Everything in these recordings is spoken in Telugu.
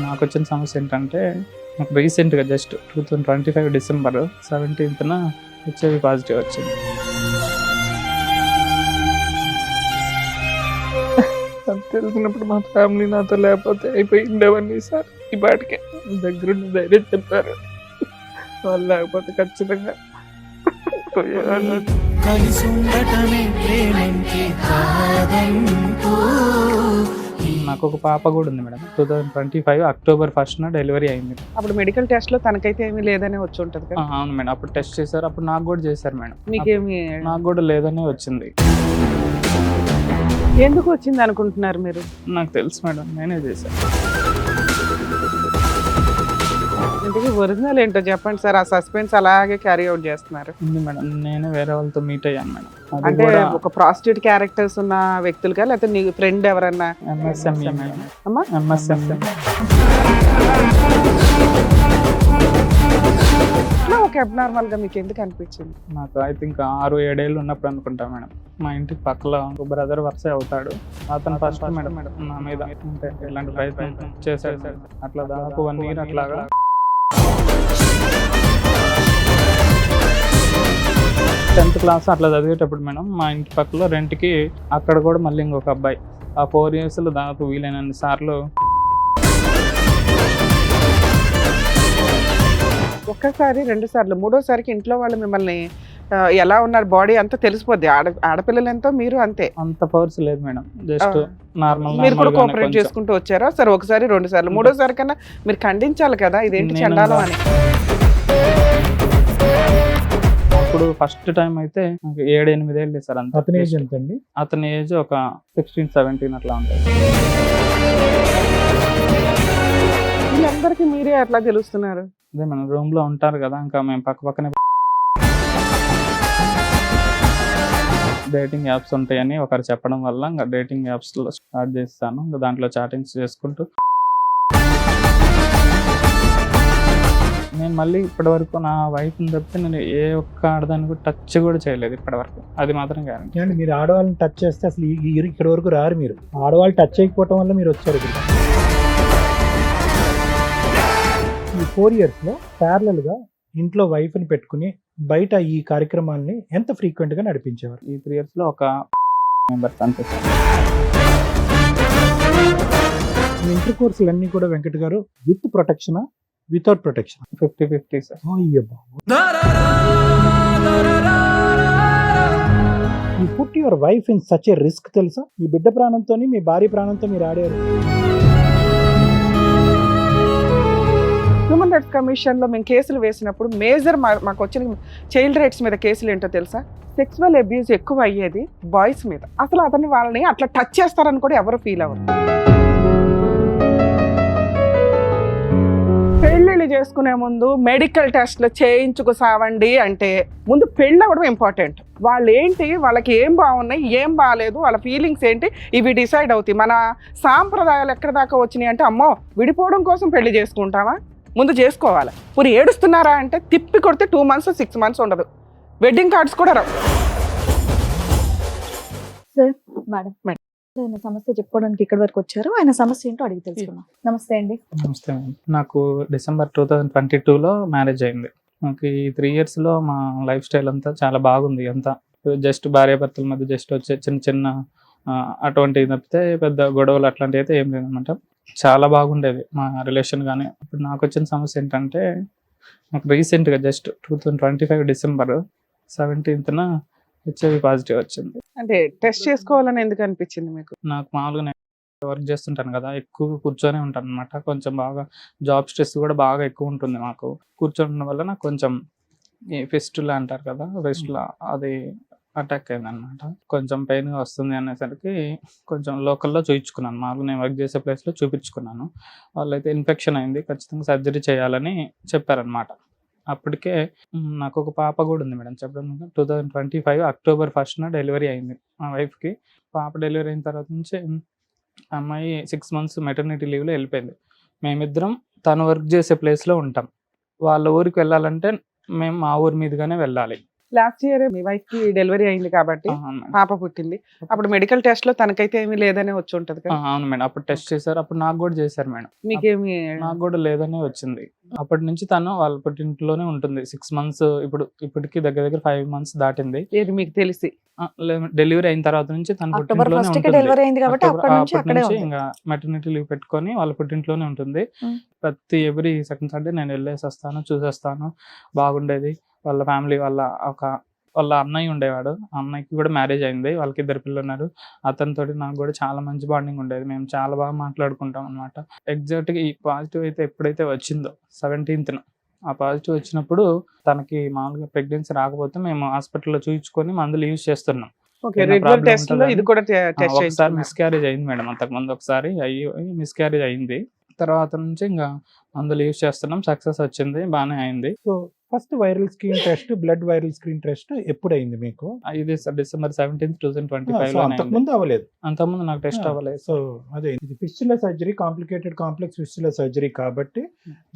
నాకు వచ్చిన సమస్య ఏంటంటే నాకు రీసెంట్గా జస్ట్ 2025 డిసెంబర్ 17న హెచ్ఐవి పాజిటివ్ వచ్చింది. అది తెలిసినప్పుడు మా ఫ్యామిలీ నాతో లేకపోతే అయిపోయిండేవన్నీ సార్. ఈ పాటికే దగ్గరుండి ధైర్యం చెప్పారు, వాళ్ళు లేకపోతే ఖచ్చితంగా పోయేవాళ్ళు. నాకు ఒక పాప కూడా ఉంది మేడం. 2025 అక్టోబర్ 1న డెలివరీ అయింది. అప్పుడు మెడికల్ టెస్ట్ లో తనకైతే ఏమీ లేదని వచ్చి ఉంటది కదా. అవును మేడం, అప్పుడు టెస్ట్ చేశారు, అప్పుడు నాకు కూడా చేశారు మేడం. మీకేమి నాకు కూడా లేదనే వచ్చింది. ఎందుకు వచ్చింది అనుకుంటున్నారు మీరు? నాకు తెలుసు మేడం, నేనే చేశాను. ఇంతకీ ఒరిజినల్ ఏంటో చెప్పండి సార్. ఆ సస్పెన్స్ అలాగే క్యారీ అవుట్ చేస్తున్నారు. ఉంది మేడం, నేనే వేరే వాళ్ళతో మీట్ అయ్యాను మేడం. అది అంటే కూడా ఒక ప్రాస్టిట్యూట్ క్యారెక్టర్స్ ఉన్న వ్యక్తులుగా, లేకపోతే నీ ఫ్రెండ్ ఎవరన్నా? MSME madam. అమ్మా MSME. ఇట్లా ఒక అబ్నార్మల్ గా మీకు ఎందుకు అనిపించింది? నాకు ఐ థింక్ 6-7 ఏళ్ళు ఉన్నప్పుడు అనుకుంటా మేడం. మా ఇంటికి పక్కలో ఒక బ్రదర్ వరుస అవుతాడు, అతను ఫస్ట్ మేడం నా మీద అంటే ఇలాంటి ప్రయత్నం చేశాడు. అట్లా దాదాపు 1 ఇయర్ అట్లాగా 10th క్లాస్ అట్లా చదివేటప్పుడు మేడం మా ఇంటి పక్కలో రెంట్కి అక్కడ కూడా మళ్ళీ ఇంకొక అబ్బాయి ఆ 4 ఇయర్స్లో దాదాపు వీలైనన్ని సార్లు ఒక్కసారి 2 సార్లు, మూడోసారికి ఇంట్లో వాళ్ళు మిమ్మల్ని ఎలా ఉన్నారు, బాడీ అంతా తెలిసిపోద్ది. ఆడపిల్లలు ఎంతో మీరు అంతే. అంత పవర్స్ లేదు మేడం, జస్ట్ నార్మల్. మీరు కూడా కోఆపరేట్ చేసుకుంటూ వచ్చారా? సరే, ఒకసారి 2 సార్లు, మూడోసారి కన్నా మీరు ఖండించాలి కదా, ఇదేంటి చండాలం అని. అప్పుడు ఫస్ట్ టైం అయితే 7-8 ఏళ్ళు సార్. అంత అతని ఏజ్ ఎంత అండి? అతని ఏజ్ ఒక 16-17 అట్లా ఉంటుంది. వీళ్ళందరికీ మీరే అట్లా తెలుస్తున్నారు? అదే మన రూమ్ లో ఉంటారు కదా, ఇంకా మేము పక్కనే డేటింగ్ యాప్స్ ఉంటాయని ఒకరు చెప్పడం వల్ల ఇంకా డేటింగ్ యాప్స్ లో స్టార్ట్ చేస్తాను. ఇంకా దాంట్లో చాటింగ్స్ చేసుకుంటూ నేను మళ్ళీ ఇప్పటివరకు నా వైఫ్ని తప్పితే నేను ఏ ఒక్క ఆడదాన్ని కూడా టచ్ కూడా చేయలేదు ఇప్పటివరకు. అది మాత్రం గ్యారెంటీ. అంటే మీరు ఆడవాళ్ళని టచ్ చేస్తే అసలు ఇక్కడ వరకు రారు. మీరు ఆడవాళ్ళు టచ్ చేయకపోవటం వల్ల మీరు వచ్చారు ఇక్కడ. ఈ 4 ఇయర్స్లో ప్యారలల్గా ఇంట్లో వైఫ్ని పెట్టుకుని బయట ఈ కార్యక్రమాలని ఎంత ఫ్రీక్వెంట్గా నడిపించేవారు? ఈ 3 ఇయర్స్లో ఒక మెంబర్స్ అంతే సార్. ఈ ఇంటర్ కోర్సులన్నీ కూడా వెంకట్ గారు విత్ ప్రొటెక్షనా, without protection? 50-50 sir. You put your wife in such a risk తెలుసా? మీ బిడ్డ ప్రాణంతో, మీ భార్య ప్రాణంతో మీరు ఆడారు. హ్యూమన్ రైట్స్ కమిషన్ లో మేము కేసులు వేసినప్పుడు మేజర్ మాకు వచ్చిన చైల్డ్ రైట్స్ మీద కేసులు ఏంటో తెలుసా? సెక్సువల్ అబ్యూస్ ఎక్కువ అయ్యేది బాయ్స్ మీద. అసలు వాళ్ళని అట్లా టచ్ చేస్తారని కూడా ఎవరు ఫీల్ అవ్వరు. పెళ్ళిళ్ళు చేసుకునే ముందు మెడికల్ టెస్ట్లు చేయించుకు సావండి అంటే ముందు పెళ్ళి అవ్వడం ఇంపార్టెంట్. వాళ్ళు ఏంటి, వాళ్ళకి ఏం బాగున్నాయి, ఏం బాగాలేదు, వాళ్ళ ఫీలింగ్స్ ఏంటి, ఇవి డిసైడ్ అవుతాయి. మన సాంప్రదాయాలు ఎక్కడి దాకా వచ్చినాయి అంటే, అమ్మో విడిపోవడం కోసం పెళ్లి చేసుకుంటామా, ముందు చేసుకోవాలి. పూరి ఏడుస్తున్నారా అంటే తిప్పి కొడితే 2 months 6 months ఉండదు. వెడ్డింగ్ కార్డ్స్ కూడా రావు. సార్, మేడం ఆయన సమస్య చెప్పుకోవడానికి ఇక్కడ వరకు వచ్చారు. ఆయన సమస్య ఏంటో అడిగి తెలుసుకున్నాం. నమస్తే అండి. నమస్తే మేడం. నాకు డిసెంబర్ 2022లో మ్యారేజ్ అయింది. నాకు ఈ 3 ఇయర్స్లో మా లైఫ్ స్టైల్ అంతా చాలా బాగుంది. అంతా జస్ట్ భార్యాభర్తల మధ్య జస్ట్ వచ్చే చిన్న అటువంటివి తప్పితే పెద్ద గొడవలు అట్లాంటివి అయితే ఏం లేదన్నమాట. చాలా బాగుండేది మా రిలేషన్. కానీ ఇప్పుడు నాకు వచ్చిన సమస్య ఏంటంటే నాకు రీసెంట్గా జస్ట్ 2025 డిసెంబర్ 17న హెచ్ఐవి పాజిటివ్ వచ్చింది. అంటే టెస్ట్ చేసుకోవాలని ఎందుకు అనిపించింది మీకు? నాకు మామూలుగా నేను వర్క్ చేస్తుంటాను కదా, ఎక్కువ కూర్చొని ఉంటాను అనమాట. కొంచెం బాగా జాబ్ స్ట్రెస్ కూడా బాగా ఎక్కువ ఉంటుంది మాకు. కూర్చోవడం వల్ల నాకు కొంచెం ఈ ఫిస్టులా అంటారు కదా, ఫిస్టులా అది అటాక్ అయింది అనమాట. కొంచెం పెయిన్గా వస్తుంది అనేసరికి కొంచెం లోకల్లో చూపించుకున్నాను. మామూలుగా నేను వర్క్ చేసే ప్లేస్లో చూపించుకున్నాను. వాళ్ళైతే ఇన్ఫెక్షన్ అయింది, ఖచ్చితంగా సర్జరీ చేయాలని చెప్పారనమాట. అప్పటికే నాకు ఒక పాప కూడా ఉంది మేడం. చెప్పడం 2025 అక్టోబర్ 1న డెలివరీ అయింది మా వైఫ్కి. పాప డెలివరీ అయిన తర్వాత నుంచి అమ్మాయి 6 months మెటర్నిటీ లీవ్లో వెళ్ళిపోయింది. మేమిద్దరం తను వర్క్ చేసే ప్లేస్లో ఉంటాం. వాళ్ళ ఊరికి వెళ్ళాలంటే మేము మా ఊరి మీదుగానే వెళ్ళాలి. లాస్ట్ ఇయర్ మీ వైఫ్ కి డెలివరీ అయింది కాబట్టి అవును మేడం. పాప పుట్టింది. అప్పుడు మెడికల్ టెస్ట్ లో తనకైతే ఏమీ లేదనే వచ్చి ఉంటది కదా. అవును మేడం, అప్పుడు టెస్ట్ చేశారు, అప్పుడు నాకు కూడా చేశారు మేడం. మీకేమి నాకు కూడా లేదనే వచ్చింది. అప్పటి నుంచి తను వాళ్ళ పుట్టింట్లోనే ఉంటుంది 6 months. ఇప్పటికి దగ్గర దగ్గర 5 months దాటింది. ఏది మీకు తెలిసి డెలివరీ అయిన తర్వాత నుంచి తన అక్టోబర్ పుట్టింట్లోనే 1st కి ఉంటుంది. డెలివరీ అయింది కాబట్టి అక్టోబర్ అప్పటి నుంచి అప్పటి అక్కడే నుంచి ఉంది. ఇంకా మెటర్నిటీ లీవ్ పెట్టుకొని వాళ్ళ పుట్టింట్లోనే ఉంటుంది. ప్రతి ఎవ్రీ సెకండ్ సండే నేను వెళ్ళేసి వస్తాను, చూసేస్తాను. బాగుండేది. వాళ్ళ ఫ్యామిలీ వాళ్ళ అన్నయ్య ఉండేవాడు. ఆ అన్నయ్యకి కూడా మ్యారేజ్ అయింది, వాళ్ళకి 2 పిల్లలు ఉన్నారు. అతనితోటి నాకు కూడా చాలా మంచి బాండింగ్ ఉండేది. మేము చాలా బాగా మాట్లాడుకుంటాం అనమాట. ఎగ్జాక్ట్గా ఈ పాజిటివ్ అయితే ఎప్పుడైతే వచ్చిందో 17th ఆ పాజిటివ్ వచ్చినప్పుడు తనకి మామూలుగా ప్రెగ్నెన్సీ రాకపోతే మేము హాస్పిటల్లో చూయించుకొని మందులు యూజ్ చేస్తున్నాం. ఓకే ఏమైనా రెగ్యులర్ problem టెస్ట్ లో ఉంటుందని? ఇది కూడా టెస్ట్ ఒకసారి చేయించుకున్నారు. మిస్క్యారేజ్ అయింది మేడం, అంతకుముందు ఒకసారి మిస్క్యారేజ్ అయింది. తర్వాత నుంచి ఇంకా మందులు యూజ్ చేస్తున్నాం, సక్సెస్ వచ్చింది, బాగానే అయింది. So first viral screen test, blood viral screen test ఎప్పుడైంది మీకు? ఇది December 17th, సో 2025 అంతకుముందు అవ్వలేదు. అంతకుముందు నాకు టెస్ట్ అవ్వలేదు. సో అదే ఇది fistula surgery, complicated complex fistula surgery కాబట్టి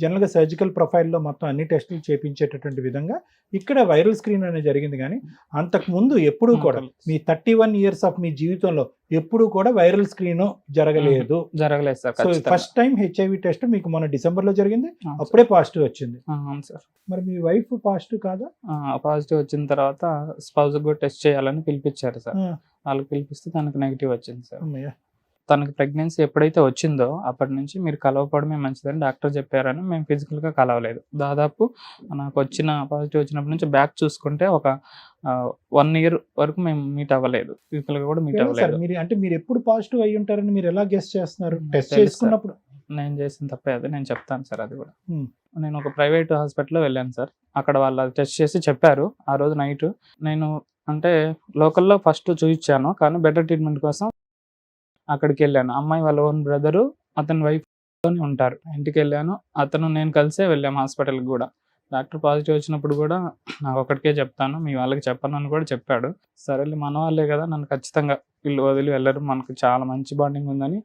జనరల్గా సర్జికల్ ప్రొఫైల్లో మొత్తం అన్ని టెస్టులు చేపించేటటువంటి విధంగా ఇక్కడ వైరల్ స్క్రీన్ అనేది జరిగింది. కానీ అంతకుముందు ఎప్పుడూ కూడా మీ 31 years ఆఫ్ మీ జీవితంలో ఎప్పుడూ కూడా వైరల్ స్క్రీన్ జరగలేదు. జరగలేదు సార్. సో ఖచ్చితంగా. ఫస్ట్ టైం హెచ్ఐవి టెస్ట్ మీకు మొన్న డిసెంబర్లో జరిగింది, అవును సార్. అప్పుడే పాజిటివ్ వచ్చింది. అవును సార్. మరి మీ వైఫ్ పాజిటివ్ కాదా? పాజిటివ్ వచ్చిన తర్వాత స్పౌజ్ కూడా టెస్ట్ చేయాలని పిలిపించారు సార్. ఆ, వాళ్ళకి పిలిపిస్తే తనకు నెగిటివ్ వచ్చింది సార్. అమ్మయ్య. తనకి ప్రెగ్నెన్సీ ఎప్పుడైతే వచ్చిందో అప్పటి నుంచి మీరు కలవకపోవడమే మంచిదని డాక్టర్ చెప్పారని మేము ఫిజికల్గా కలవలేదు. దాదాపు నాకు పాజిటివ్ వచ్చినప్పటి నుంచి బ్యాక్ చూసుకుంటే ఒక 1 year వరకు మేము మీట్ అవ్వలేదు, ఫిజికల్గా కూడా మీట్ ఎలా సార్ అవ్వలేదు. మీరు ఎప్పుడు పాజిటివ్ అయ్యి ఉంటారని మీరు ఎలా గెస్ చేస్తున్నారు? టెస్ట్ తెలుసు సార్. చేసుకున్నప్పుడు నేను చేసిన తప్పే అది, నేను చెప్తాను సార్ అది కూడా. Hmm. నేను ఒక ప్రైవేట్ హాస్పిటల్లో వెళ్ళాను సార్. అక్కడ వాళ్ళు టెస్ట్ చేసి చెప్పారు. ఆ రోజు నైట్ నేను అంటే లోకల్లో ఫస్ట్ చూయించాను, కానీ బెటర్ ట్రీట్మెంట్ కోసం అక్కడికి వెళ్ళాను. అమ్మాయి వాళ్ళ ఓన్ బ్రదరు అతని వైఫ్ ఉంటారు. ఇంటికి వెళ్ళాను, నేను కలిసే వెళ్ళాము హాస్పిటల్కి కూడా. డాక్టర్ పాజిటివ్ వచ్చినప్పుడు కూడా నాకు ఒక్కడికే చెప్తాను, మీ వాళ్ళకి చెప్పను అని కూడా చెప్పాడు. సరేలే మన వాళ్ళే కదా, నన్ను ఖచ్చితంగా వీళ్ళు వదిలి వెళ్ళరు, మనకు చాలా మంచి బాండింగ్ ఉందని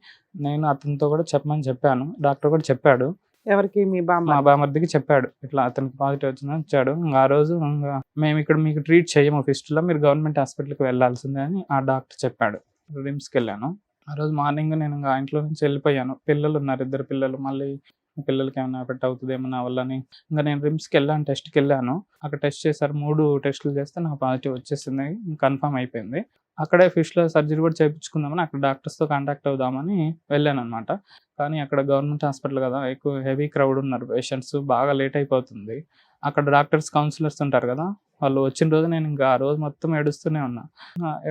నేను అతనితో కూడా చెప్పమని చెప్పాను. డాక్టర్ కూడా చెప్పాడు, ఎవరికి మీ మా బామ్మ బామర్దికి చెప్పాడు, ఇట్లా అతనికి పాజిటివ్ వచ్చిందని వచ్చాడు. ఇంకా ఆ రోజు ఇంకా మేము ఇక్కడ మీకు ట్రీట్ చేయము ఫిస్టులా, మీరు గవర్నమెంట్ హాస్పిటల్కి వెళ్ళాల్సిందే అని ఆ డాక్టర్ చెప్పాడు. రిమ్స్కి వెళ్ళాను. ఆ రోజు మార్నింగ్ నేను ఇంకా ఇంట్లో నుంచి వెళ్ళిపోయాను. పిల్లలు ఉన్నారు, 2 పిల్లలు. మళ్ళీ పిల్లలకి ఏమైనా ఎఫెక్ట్ అవుతుందేమో నా వల్లని ఇంకా నేను రిమ్స్కి వెళ్ళాను, టెస్ట్కి వెళ్ళాను. అక్కడ టెస్ట్ చేశారు, 3 టెస్టులు చేస్తే నాకు పాజిటివ్ వచ్చేసింది, కన్ఫర్మ్ అయిపోయింది. అక్కడే ఫిష్లో సర్జరీ కూడా చేయించుకుందామని అక్కడ డాక్టర్స్తో కాంటాక్ట్ అవుదామని వెళ్ళాను అనమాట. కానీ అక్కడ గవర్నమెంట్ హాస్పిటల్ కదా, ఎక్కువ హెవీ క్రౌడ్ ఉన్నారు పేషెంట్స్, బాగా లేట్ అయిపోతుంది. అక్కడ డాక్టర్స్ కౌన్సిలర్స్ ఉంటారు కదా, వాళ్ళు వచ్చిన రోజు నేను ఇంకా ఆ రోజు మొత్తం ఏడుస్తూనే ఉన్నా.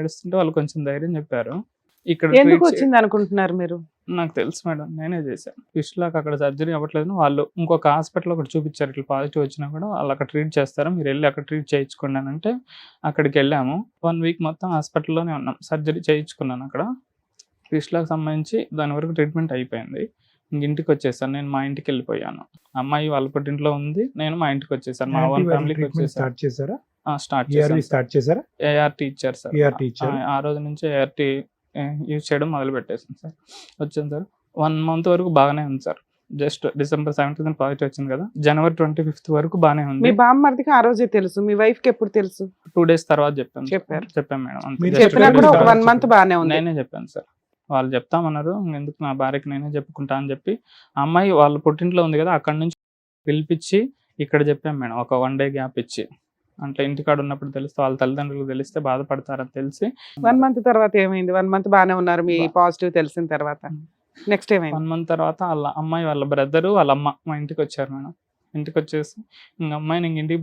ఏడుస్తుంటే వాళ్ళు కొంచెం ధైర్యం చెప్పారు. ఇక్కడ ఎందుకు treat వచ్చింది అనుకుంటున్నారు మీరు? నాకు తెలుసు మేడం, నేనే చేశాను. ఫిష్లాకి అక్కడ సర్జరీ అవ్వట్లేదు, వాళ్ళు ఇంకొక హాస్పిటల్ ఒకటి చూపించారు, ఇట్లా పాజిటివ్ వచ్చినా కూడా వాళ్ళు అక్కడ ట్రీట్ చేస్తారు, మీరు వెళ్ళి అక్కడ ట్రీట్ చేయించుకోండి అని అంటే అక్కడికి వెళ్ళాము. 1 week మొత్తం హాస్పిటల్లోనే ఉన్నాం. సర్జరీ చేయించుకున్నాను అక్కడ. ఫిష్లాకి సంబంధించి దాని వరకు ట్రీట్మెంట్ అయిపోయింది. ఇంటికి వచ్చేసాను, నేను మా ఇంటికి వెళ్ళిపోయాను. అమ్మాయి వాళ్ళ పుట్టింట్లో ఉంది, నేను మా ఇంటికి వచ్చేసాను, మా వాళ్ళ ఫ్యామిలీకి వచ్చేసాను. స్టార్ట్ చేశారా? స్టార్ట్ ERV చేశాను. స్టార్ట్ చేశారా? ART ఇచ్చారు సార్. ART ఇచ్చారు. ఆ రోజు నుంచి ART యూజ్ చేయడం మొదలు పెట్టేసాను సార్. వచ్చాను సార్, 1 month వరకు బాగానే ఉంది sir. Just December 17th positive వచ్చింది కదా, January 25th వరకు బాగానే మీ ఉంది. బామ్మర్దికి ఆ రోజే తెలుసు, మీ వైఫ్ కి ఎప్పుడు తెలుసు? 2 days తర్వాత చెప్పాను. చెప్పారు. చెప్పాను మేడం, అంతే. మీరు Just చెప్పినా చెప్పారు కూడా ఒక బాగా 1 month బానే ఉంది. నేనే చెప్పాను సార్. వాళ్ళు చెప్తామన్నారు, ఎందుకు నా భార్యకి నేనే చెప్పుకుంటా అని చెప్పి ఆ అమ్మాయి వాళ్ళ పుట్టింట్లో ఉంది కదా, అక్కడ నుంచి పిలిపించి ఇక్కడ చెప్పాను మేడం, ఒక 1 day గ్యాప్ ఇచ్చి. అంటే ఇంటికాడ ఉన్నప్పుడు తెలిస్తే వాళ్ళ తల్లిదండ్రులకు తెలిస్తే బాధపడతారని తెలిసి 1 month తర్వాత ఏమైంది? 1 month బానే ఉన్నారు మీ పాజిటివ్ తెలిసిన తర్వాత. నెక్స్ట్ ఏమైంది? 1 month తర్వాత వాళ్ళ అమ్మాయి వాళ్ళ బ్రదరు వాళ్ళ అమ్మ మా ఇంటికి వచ్చారు మేడం. ఇంటికి వచ్చేసి ఇంక అమ్మాయిని ఇంటికి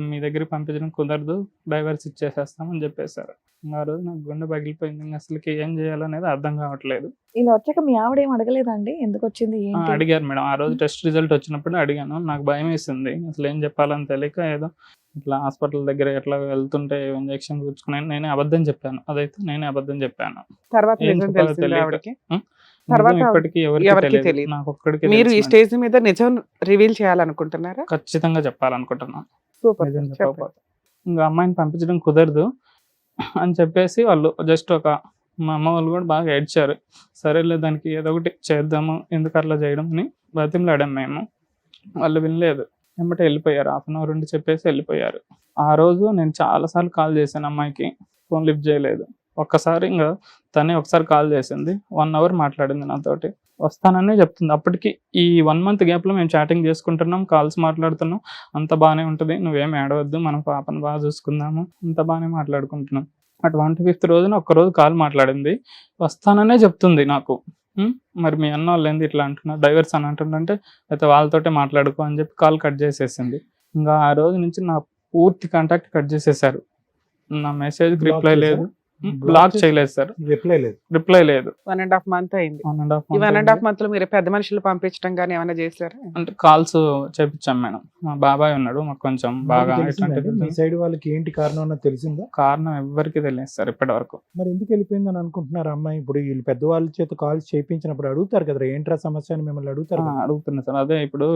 మీ దగ్గరికి పంపించడం కుదరదు, డైవర్స్ ఇచ్చేసేస్తామని చెప్పేశారు. ఇంకా ఆ రోజు నాకు గుండె పగిలిపోయింది, ఇంకా అసలుకి ఏం చేయాలనేది అర్థం కావట్లేదు. ఇలా వచ్చాక మీ ఆవిడ ఏం అడగలేదండి ఎందుకు వచ్చింది ఏంటి? అడిగారు మేడం, ఆ రోజు టెస్ట్ రిజల్ట్ వచ్చినప్పుడు అడిగాను. నాకు భయం వేసింది, అసలు ఏం చెప్పాలని తెలియక ఏదో ఇట్లా హాస్పిటల్ దగ్గర ఎట్లా వెళ్తుంటే ఇంజక్షన్ కూర్చుకున్నాను, నేనే అబద్ధం చెప్పాను. అదైతే నేనే అబద్ధం చెప్పాను. తర్వాత ఏం నిజం చెప్పాలో తెలిసింది తెలియక. ఆవిడకి? తర్వాత తర్వాత ఇప్పటికీ ఎవరికీ ఎవరికి తెలియదు. తెలియదు, నాకు ఒక్కడికి మీరు ఈ తెలుసు. స్టేజ్ మీద నిజం రివీల్ చేయాలనుకుంటున్నారా? ఖచ్చితంగా చెప్పాలనుకుంటున్నాను. సూపర్, నిజం చెప్పండి. చెప్పకపోతే ఇంకా అమ్మాయిని పంపించడం కుదరదు అని చెప్పేసి వాళ్ళు జస్ట్ మా అమ్మ వాళ్ళు కూడా బాగా ఏడ్చారు. సరేలే దానికి ఏదో ఒకటి చేద్దాము, ఎందుకు అట్లా చేయడం అని బతిమలాడాం మేము. వాళ్ళు వినలేదు. ఎమ్మటే వెళ్ళిపోయారు. 1/2 అవర్ ఉండి చెప్పేసి వెళ్ళిపోయారు. ఆ రోజు నేను చాలా సార్లు కాల్ చేశాను అమ్మాయికి, ఫోన్ లిఫ్ట్ చేయలేదు. ఒక్కసారి ఇంకా తనే ఒకసారి కాల్ చేసింది, 1 అవర్ మాట్లాడింది నాతోటి. వస్తాననే చెప్తుంది. అప్పటికి ఈ 1 మంత్ గ్యాప్లో మేము చాటింగ్ చేసుకుంటున్నాం, కాల్స్ మాట్లాడుతున్నాం, అంత బాగానే ఉంటుంది, నువ్వేం ఏడవద్దు, మనం పాపను బాగా చూసుకుందాము, అంత బాగానే మాట్లాడుకుంటున్నాం. అటు 25th రోజున ఒక్కరోజు కాల్ మాట్లాడింది, వస్తాననే చెప్తుంది నాకు. మరి మీ అన్న వాళ్ళు ఏంది ఇట్లా అంటున్నారు, డైవర్స్ అని అంటుందంటే అయితే వాళ్ళతోటే మాట్లాడుకో అని చెప్పి కాల్ కట్ చేసేసింది. ఇంకా ఆ రోజు నుంచి నా పూర్తి కాంటాక్ట్ కట్ చేసేసారు. నా మెసేజ్కి రిప్లై లేదు, బ్లాక్ చేయలేదు సార్, రిప్లై లేదు. 1.5 month అయింది. 1.5 ఈ month 1.5 month లో మీరు పెద్ద మనుషులు పంపించడం కానీ ఏమైనా చేశారా? అంటే కాల్స్ చేపించాం మేడం. మా బాబాయ్ ఉన్నాడు, మాకు కొంచెం బాగా మీ సైడ్ వాళ్ళకి ఏంటి కారణం అన్నది తెలిసిందా? కారణం ఎవరికి తెలియదు సార్ ఇప్పటి వరకు. మరి ఎందుకు వెళ్ళిపోయిందని అనుకుంటున్నారు అమ్మాయి? ఇప్పుడు వీళ్ళు పెద్దవాళ్ళ చేత కాల్స్ చేయించినప్పుడు అడుగుతారు కదా, ఏంట్రా సమస్య అని మిమ్మల్ని అడుగుతారు కదా? అడుగుతున్నా సార్. అదే ఇప్పుడు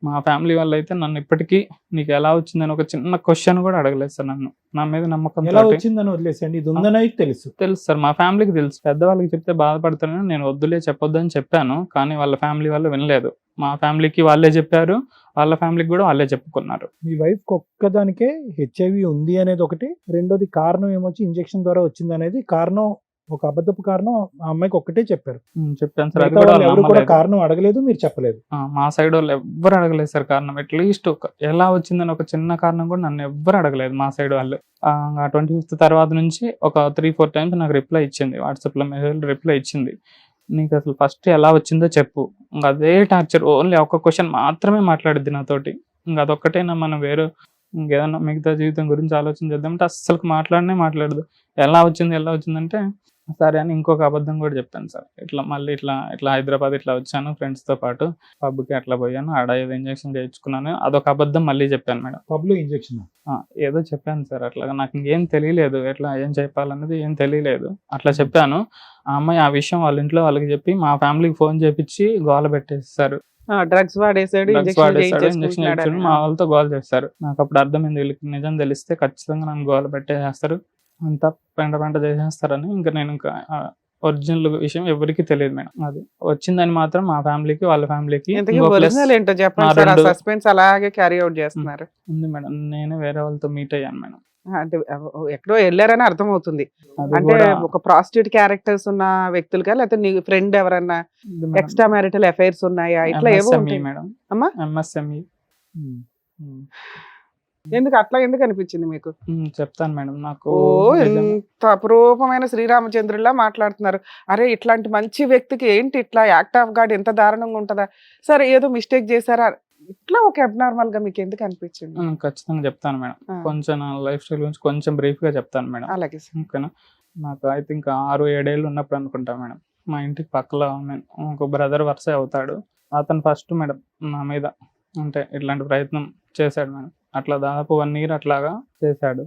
మా ఫ్యామిలీ వాళ్ళు అయితే నన్ను ఇప్పటికీ నీకు ఎలా వచ్చిందని ఒక చిన్న క్వశ్చన్ కూడా అడగలేదు సార్. నన్ను నా మీద నమ్మకం ఎలా వచ్చిందని వదిలేసండి, ఇది ఉందని తెలుసు సార్, మా ఫ్యామిలీకి తెలుసు. పెద్దవాళ్ళకి చెప్తే బాధపడతానని నేను వద్దులే చెప్పొద్దని చెప్పాను, కానీ వాళ్ళ ఫ్యామిలీ వాళ్ళు వినలేదు. మా ఫ్యామిలీకి వాళ్ళే చెప్పారు, వాళ్ళ ఫ్యామిలీకి కూడా వాళ్ళే చెప్పుకున్నారు. మీ వైఫ్ ఒక్కదానికే హెచ్ఐవి ఉంది అనేది ఒకటి, రెండోది కారణం ఏమొచ్చి ఇంజెక్షన్ ద్వారా వచ్చింది అనేది కారణం. ఒక అబద్ధపు కారణం ఆ అమ్మాయికి ఒక్కటే చెప్పారు. చెప్పాను సార్, అది కూడా ఎవరు కూడా కారణం అడగలేదు, మీరు చెప్పలేదు. మా సైడ్ వాళ్ళు ఎవ్వరు అడగలేదు సార్ కారణం. అట్లీస్ట్ ఎలా వచ్చిందని ఒక చిన్న కారణం కూడా నన్ను ఎవ్వరు అడగలేదు మా సైడ్ వాళ్ళు. 25th తర్వాత నుంచి ఒక 3-4 times నాకు రిప్లై ఇచ్చింది, వాట్సాప్లో మెసేజ్ రిప్లై ఇచ్చింది. నీకు అసలు ఫస్ట్ ఎలా వచ్చిందో చెప్పు. ఇంకా అదే టార్చర్, ఓన్లీ ఒక క్వశ్చన్ మాత్రమే మాట్లాడిద్ది నాతోటి. ఇంకా అదొక్కటేనా, మనం వేరే ఇంకేదన్నా మిగతా జీవితం గురించి ఆలోచన చేద్దామంటే అస్సలు మాట్లాడదు. ఎలా వచ్చిందంటే సరే అని ఇంకొక అబద్ధం కూడా చెప్పాను సార్. ఇట్లా హైదరాబాద్ ఇట్లా వచ్చాను ఫ్రెండ్స్తో పాటు, పబ్కి అట్లా పోయాను, ఆడ ఏదో ఇంజక్షన్ చేయించుకున్నాను, అదొక అబద్ధం మళ్ళీ చెప్పాను మేడం. పబ్లో ఇంజక్షన్ ఏదో చెప్పాను సార్. అట్లా నాకు ఇంకేం తెలియలేదు, ఎట్లా ఏం చెప్పాలన్నది ఏం తెలియలేదు, అట్లా చెప్పాను. ఆ అమ్మాయి ఆ విషయం వాళ్ళ ఇంట్లో వాళ్ళకి చెప్పి మా ఫ్యామిలీకి ఫోన్ చేపించి గోల పెట్టేస్తారు. డ్రగ్స్ వాడేసాడు, ఇంజక్షన్ మా వాళ్ళతో గోల చేస్తారు. నాకు అప్పుడు అర్థమైంది, వీళ్ళకి నిజం తెలిస్తే ఖచ్చితంగా నన్ను గోల పెట్టేస్తారు, అంతా పెంట చేసేస్తారని. ఇంకా నేను ఒరిజినల్ విషయం ఎవరికి తెలియదు మేడం. అది వచ్చిందని మాత్రం మా ఫ్యామిలీకి వాళ్ళ ఫ్యామిలీకి ఏంటో చెప్పండి. సస్పెన్స్ అలాగే క్యారీ అవుట్ చేస్తున్నారు. ఉంది మేడం. నేను వేరే వాళ్ళతో మీట్ అయ్యాను మేడం. అంటే ఎక్కడో వెళ్ళారని అర్థమవుతుంది. అంటే ఒక ప్రాస్టిట్యూట్ క్యారెక్టర్స్ ఉన్న వ్యక్తులుగా, లేకపోతే నీ ఫ్రెండ్ ఎవరన్నా ఎక్స్ట్రా మ్యారిటల్ అఫైర్స్ ఉన్నాయా, ఇట్లా ఏవో మేడం. అమ్మా MSME. ఎందుకు అనిపించింది మీకు? చెప్తాను మేడం. నాకు ఎంత అపురూపమైన శ్రీరామచంద్రులా మాట్లాడుతున్నారు. అరే ఇట్లాంటి మంచి వ్యక్తికి ఏంటి ఇట్లా యాక్ట్ ఆఫ్ గాడ్ ఎంత దారుణంగా ఉంటుందా? సరే ఏదో మిస్టేక్ చేశారా, ఇట్లా ఒక అబ్నార్మల్ గా మీకు ఎందుకు అనిపించింది? ఖచ్చితంగా చెప్తాను మేడం. కొంచెం నా లైఫ్ స్టైల్ గురించి కొంచెం బ్రీఫ్ గా చెప్తాను మేడం. అలాగే ఓకేనా. నాకు ఐ థింక్ 6-7 ఏళ్ళు ఉన్నప్పుడు అనుకుంటా మేడం, మా ఇంటికి పక్కలో ఒక బ్రదర్ వరుస అవుతాడు. అతను ఫస్ట్ మేడం నా మీద అంటే ఇట్లాంటి ప్రయత్నం చేశాడు మేడం. అట్లా దాదాపు 1 year అట్లాగా చేశాడు.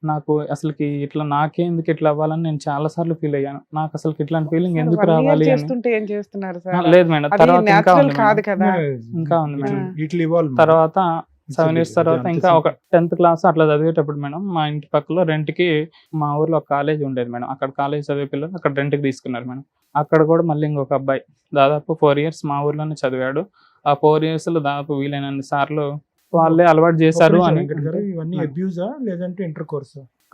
నాకు అసలుకి నాకే ఎందుకు ఇట్లా అవ్వాలని నేను చాలా సార్లు ఫీల్ అయ్యాను. నాకు అసలు ఇట్లాంటి ఫీలింగ్ ఎందుకు రావాలి అని. లేదు మేడం, తర్వాత ఇంకా ఉంది మేడం. తర్వాత 7 years తర్వాత ఇంకా ఒక 10th class అట్లా చదివేటప్పుడు మేడం, మా ఇంటి పక్కలో రెంట్కి మా ఊర్లో ఒక కాలేజ్ ఉండేది మేడం. అక్కడ కాలేజ్ చదివే పిల్లలు అక్కడ రెంట్కి తీసుకున్నారు మేడం. అక్కడ కూడా మళ్ళీ ఇంకొక అబ్బాయి దాదాపు 4 years మా ఊర్లోనే చదివాడు. ఆ 4 years లో దాదాపు వీలైనన్ని సార్లు వాళ్ళే అలవాటు చేశారు అని.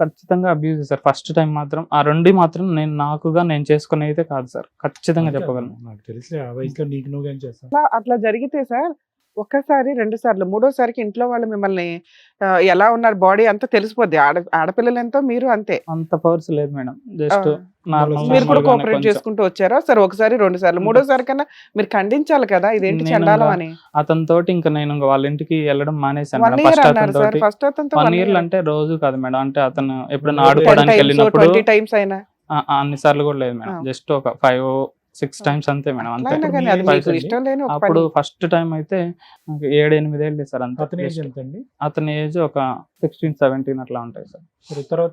ఖచ్చితంగా అబ్యూజ్ చేశారు. ఫస్ట్ టైం మాత్రం ఆ 2 మాత్రం నేను చేసుకునే అయితే కాదు సార్, ఖచ్చితంగా చెప్పగలను. నాకు తెలిసి ఆ వయసులో నీకు నువ్వేం చేస్తావు. అట్లా జరిగితే సార్ ఒక్కసారి 2 సార్లు 3వసారికి ఇంట్లో వాళ్ళు మిమ్మల్ని ఎలా ఉన్నారు బాడీ అంతా తెలిసిపోద్ది. ఆడపిల్లలు ఎంతో మీరు అంతే. అంత పవర్స్ లేదు మేడం, జస్ట్ మీరు కూడా కోఆపరేట్ చేసుకుంటూ వచ్చారా? సరే 1 సారి 2 సార్లు 3వసారి కన్నా మీరు ఖండించాలి కదా, ఇదేంటి చండాలం అని. అతనితోటి ఇంకా నేను వాళ్ళ ఇంటికి వెళ్ళడం మానేశాను. 1 year అన్నారు సార్. ఫస్ట్ అతనితో 1 year అంటే రోజు కాదు మేడం, అంటే అతను ఎప్పుడైనా ఆడుకోవడానికి వెళ్ళినప్పుడు 20 times అయినా అన్ని సార్లు కూడా లేదు మేడం, జస్ట్ ఒక 5-6 times అంతే మేడం. అంతే. అప్పుడు ఫస్ట్ టైం అయితే 7-8 ఏళ్ళు సార్ అంతే. అతని ఏజ్ ఒక 16-17 అట్లా ఉంటాయి సార్. తర్వాత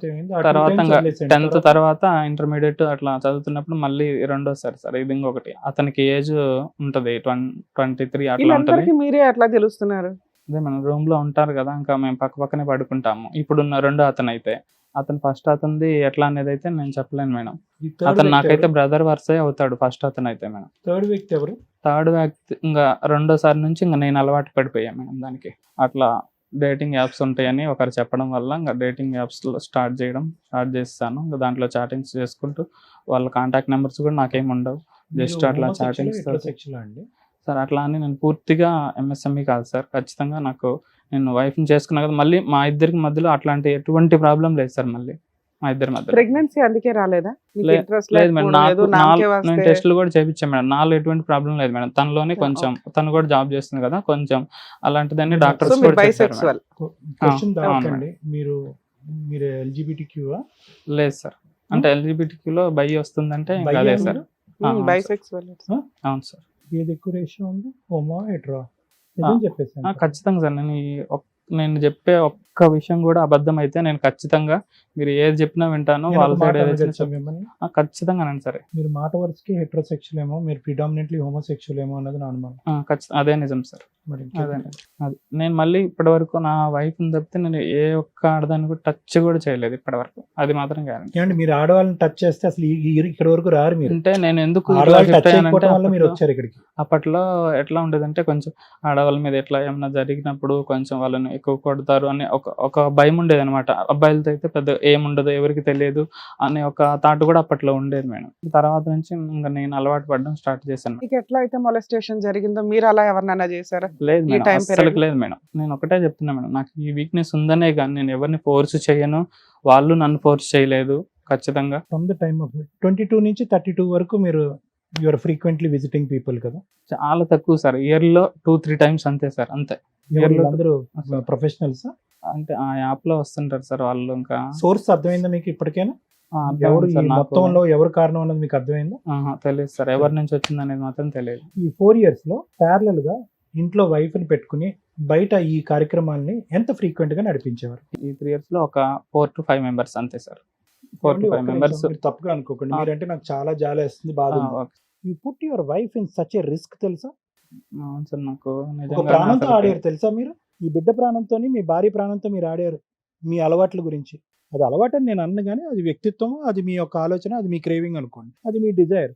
10th తర్వాత ఇంటర్మీడియట్ అట్లా చదువుతున్నప్పుడు మళ్ళీ 2వసారి సార్. ఇది ఇంకొకటి, అతనికి ఏజ్ ఉంటది 23 అట్లా ఉంటది. మీరే అట్లా తెలుస్తున్నారు. అదే మనం రూమ్ లో ఉంటారు కదా, ఇంకా మేము పక్కనే పడుకుంటాము. ఇప్పుడున్న 2వ అతను అయితే, అతను ఫస్ట్ అతనిది ఎట్లా అనేది అయితే నేను చెప్పలేను మేడం. అతను నాకైతే బ్రదర్ వరుసే అవుతాడు ఫస్ట్ అతను అయితే మేడం. థర్డ్ వ్యక్తి ఎవరు? థర్డ్ వ్యక్తి ఇంకా రెండోసారి నుంచి ఇంకా నేను అలవాటు పడిపోయాను మేడం దానికి. అట్లా డేటింగ్ యాప్స్ ఉంటాయని ఒకరు చెప్పడం వల్ల ఇంకా డేటింగ్ యాప్స్లో స్టార్ట్ చేస్తాను. ఇంకా దాంట్లో చాటింగ్స్ చేసుకుంటూ వాళ్ళ కాంటాక్ట్ నెంబర్స్ కూడా నాకేమి ఉండవు, జస్ట్ అట్లా చాటింగ్స్. అండి సార్ అట్లా అని నేను పూర్తిగా ఎంఎస్ఎంఈ కాదు సార్. ఖచ్చితంగా నేను వైఫ్ని చేసుకున్నా కదా, మళ్ళీ మా ఇద్దరికి మధ్యలో అట్లాంటి ఎటువంటి ప్రాబ్లం లేదు సార్. మళ్ళీ మా ఇద్దరి మధ్య ప్రెగ్నెన్సీ అందుకే రాలేదా? లేదు మేడం. నేను టెస్టులు కూడా చేయించాను మేడం. నాలో ఎటువంటి ప్రాబ్లం లేదు మేడం. తనలోనే కొంచెం తను కూడా జాబ్ చేస్తుంది కదా, కొంచెం అలాంటిదని డాక్టర్స్ కూడా చెప్పారు. బైసెక్సువల్ క్వశ్చన్ దాకండి. మీరు ఎల్జిబిటిక్యూవా? లేదు సార్. అంటే ఎల్జిబిటిక్యూలో బై వస్తుందంటే ఇంకా అదే సార్. బైసెక్సువల్. అవును సార్. ఏది ఎక్కువ రేషియో ఉంది? Homo hetero? చెప్పేసి ఖచ్చితంగా సార్. నేను చెప్పే ఒక్క విషయం కూడా అబద్ధం అయితే నేను ఖచ్చితంగా మీరు ఏది చెప్పినా వింటాను. వాళ్ళ సైడ్ ఖచ్చితంగా సరే. మీరు మాట వరుసకి హెటరోసెక్షువల్ ఏమో, మీరు ప్రిడామినెంట్లీ హోమోసెక్షువల్ ఏమో అన్నది నా అనుమానం. అదే నిజం సార్. అదే నేను మళ్ళీ ఇప్పటి వరకు నా వైఫ్ తప్పితే నేను ఏ ఒక్క ఆడదాన్ని కూడా టచ్ కూడా చేయలేదు ఇప్పటి వరకు. అది మాత్రం గ్యారెంటీ. మీరు ఆడవాళ్ళని టచ్ చేస్తే అసలు ఇక్కడ వరకు రారు మీరు. అంటే నేను ఎందుకు మీరు వచ్చారు ఇక్కడికి? అప్పట్లో ఎట్లా ఉండేదంటే కొంచెం ఆడవాళ్ళ మీద ఎట్లా ఏమన్నా జరిగినప్పుడు కొంచెం వాళ్ళని ఎక్కువ కొడతారు అని ఒక భయం ఉండేది అనమాట. అబ్బాయిలతో అయితే పెద్ద ఏముండదు, ఎవరికి తెలియదు అనే ఒక థాట్ కూడా అప్పట్లో ఉండేది మేడం. తర్వాత నుంచి ఇంకా నేను అలవాటు పడడం స్టార్ట్ చేశాను. ఎట్లా అయితే మొలెస్టేషన్ జరిగిందో మీరు అలా ఎవరినైనా చేశారా? లేదు మేడం, అసలు లేదు మేడం. నేను ఒకటే చెప్తున్నా మేడం, నాకు ఈ వీక్నెస్ ఉందనే కానీ నేను ఎవరిని ఫోర్స్ చేయను, వాళ్ళు నన్ను ఫోర్స్ చేయలేదు. ఖచ్చితంగా ఫ్రమ్ ద టైమ్ ఆఫ్ 22 నుంచి 32 వరకు మీరు యూఆర్ ఫ్రీక్వెంట్లీ విజిటింగ్ పీపుల్ కదా? చాలా తక్కువ సార్. ఇయర్లో 2-3 టైమ్స్ అంతే సార్. అంతే. అందరూ ప్రొఫెషనల్స్ అంటే ఆ యాప్ లో వస్తుంటారు సార్ వాళ్ళు. ఇంకా సోర్స్ అర్థమైందా మీకు ఇప్పటికైనా? మొత్తంలో ఎవరు కారణం అన్నది మీకు అర్థమైందా? తెలియదు సార్. ఎవరి నుంచి వచ్చింది అనేది మాత్రం తెలియదు. ఈ 4 years లో ప్యారలల్ గా ఇంట్లో వైఫ్ ని పెట్టుకుని బయట ఈ కార్యక్రమాన్ని ఎంత ఫ్రీక్వెంట్ గా నడిపించేవారు? ఈ 3 years లో ఒక 4 to 5 members అంతే సార్. 4 to 5 members. తప్పుగా అనుకోకండి. మీరంటే నాకు చాలా జాలి వేస్తుంది, బాధ. You put your wife in such a risk తెలుసా? అవును సార్. నాకు ఒక ప్రాణంతో ఆడారు తెలుసా మీరు? మీ బిడ్డ ప్రాణంతో, మీ భార్య ప్రాణంతో మీరు ఆడారు. మీ అలవాట్ల గురించి. అది అలవాటు అని నేను అన్న కానీ అది వ్యక్తిత్వం, అది మీ యొక్క ఆలోచన, అది మీ క్రేవింగ్ అనుకోండి, అది మీ డిజైర్.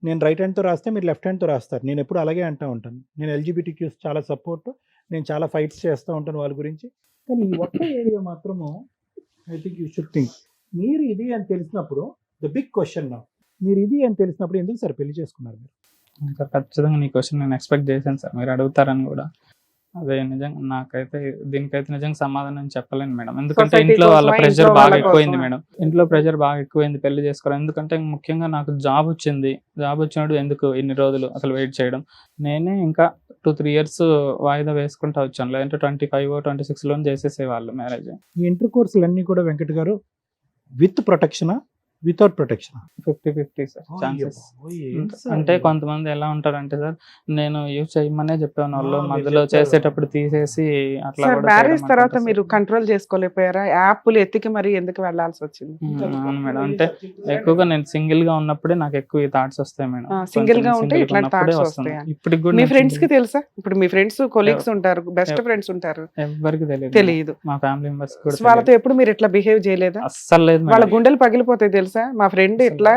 నేను రైట్ హ్యాండ్తో రాస్తే మీరు లెఫ్ట్ హ్యాండ్తో రాస్తారు. నేను ఎప్పుడు అలాగే అంటూ ఉంటాను. నేను ఎల్జిబిటిక్యూస్ చాలా సపోర్ట్, నేను చాలా ఫైట్స్ చేస్తూ ఉంటాను వాళ్ళ గురించి. కానీ ఈ ఒక్క ఏరియా మాత్రము I think you should think. మీరు ఇది అని తెలిసినప్పుడు ద బిగ్ క్వశ్చన్ నా, మీరు ఇది అని తెలిసినప్పుడు ఎందుకు సార్ పెళ్లి చేసుకున్నారు మీరు? సార్ ఖచ్చితంగా నీ క్వశ్చన్ నేను ఎక్స్పెక్ట్ చేశాను సార్, మీరు అడుగుతారని కూడా. అదే నిజంగా నాకైతే దీనికైతే నిజంగా సమాధానం చెప్పలేను మేడం. ఎందుకంటే ఇంట్లో వాళ్ళ ప్రెషర్ బాగా ఎక్కువైంది మేడం. ఇంట్లో ప్రెషర్ బాగా ఎక్కువైంది పెళ్లి చేసుకోవడం. ఎందుకంటే ముఖ్యంగా నాకు జాబ్ వచ్చింది. జాబ్ వచ్చినప్పుడు ఎందుకు ఇన్ని రోజులు అసలు వెయిట్ చేయడం? నేనే ఇంకా 2-3 years వాయిదా వేసుకుంటా వచ్చాను. లేదంటే 25-26 లోనే చేసేసేవాళ్ళు మ్యారేజ్. ఈ ఇంటర్ కోర్సులు అన్నీ కూడా వెంకట్ గారు విత్ ప్రొటెక్షనా, వితౌట్ ప్రొటెక్షన్? 50-50 sir chances. అంటే కొంతమంది ఎలా ఉంటారంటే సార్, నేను యూజ్ చేయమనే చెప్పాను, వాళ్ళు మధ్యలో చేసేటప్పుడు తీసేసి అట్లా. మ్యారేజ్ తర్వాత మీరు కంట్రోల్ చేసుకోలేకపోయారా? యాప్లు ఎత్తికి మరి ఎందుకు వెళ్ళాల్సి వచ్చింది? అవును మేడం. అంటే ఎక్కువగా నేను సింగిల్ గా ఉన్నప్పుడే నాకు ఎక్కువ ఈ థాట్స్ వస్తాయి మేడం. సింగిల్ గా ఉంటే ఇట్లాంటి థాట్స్ వస్తాయి. ఇప్పటికి కూడా మీ ఫ్రెండ్స్ కి తెలుసా? ఇప్పుడు మీ ఫ్రెండ్స్ కొలీగ్స్ ఉంటారు, బెస్ట్ ఫ్రెండ్స్ ఉంటారు, ఎవరికి తెలియదు. మా ఫ్యామిలీ మెంబర్స్ కూడా వాళ్ళతో ఎప్పుడు మీరు ఇట్లా బిహేవ్ చేయలేదా? అస్సలు లేదు. వాళ్ళ గుండెలు పగిలిపోతాయి తెలుసా? మా ఫ్రెండ్ ఇట్లా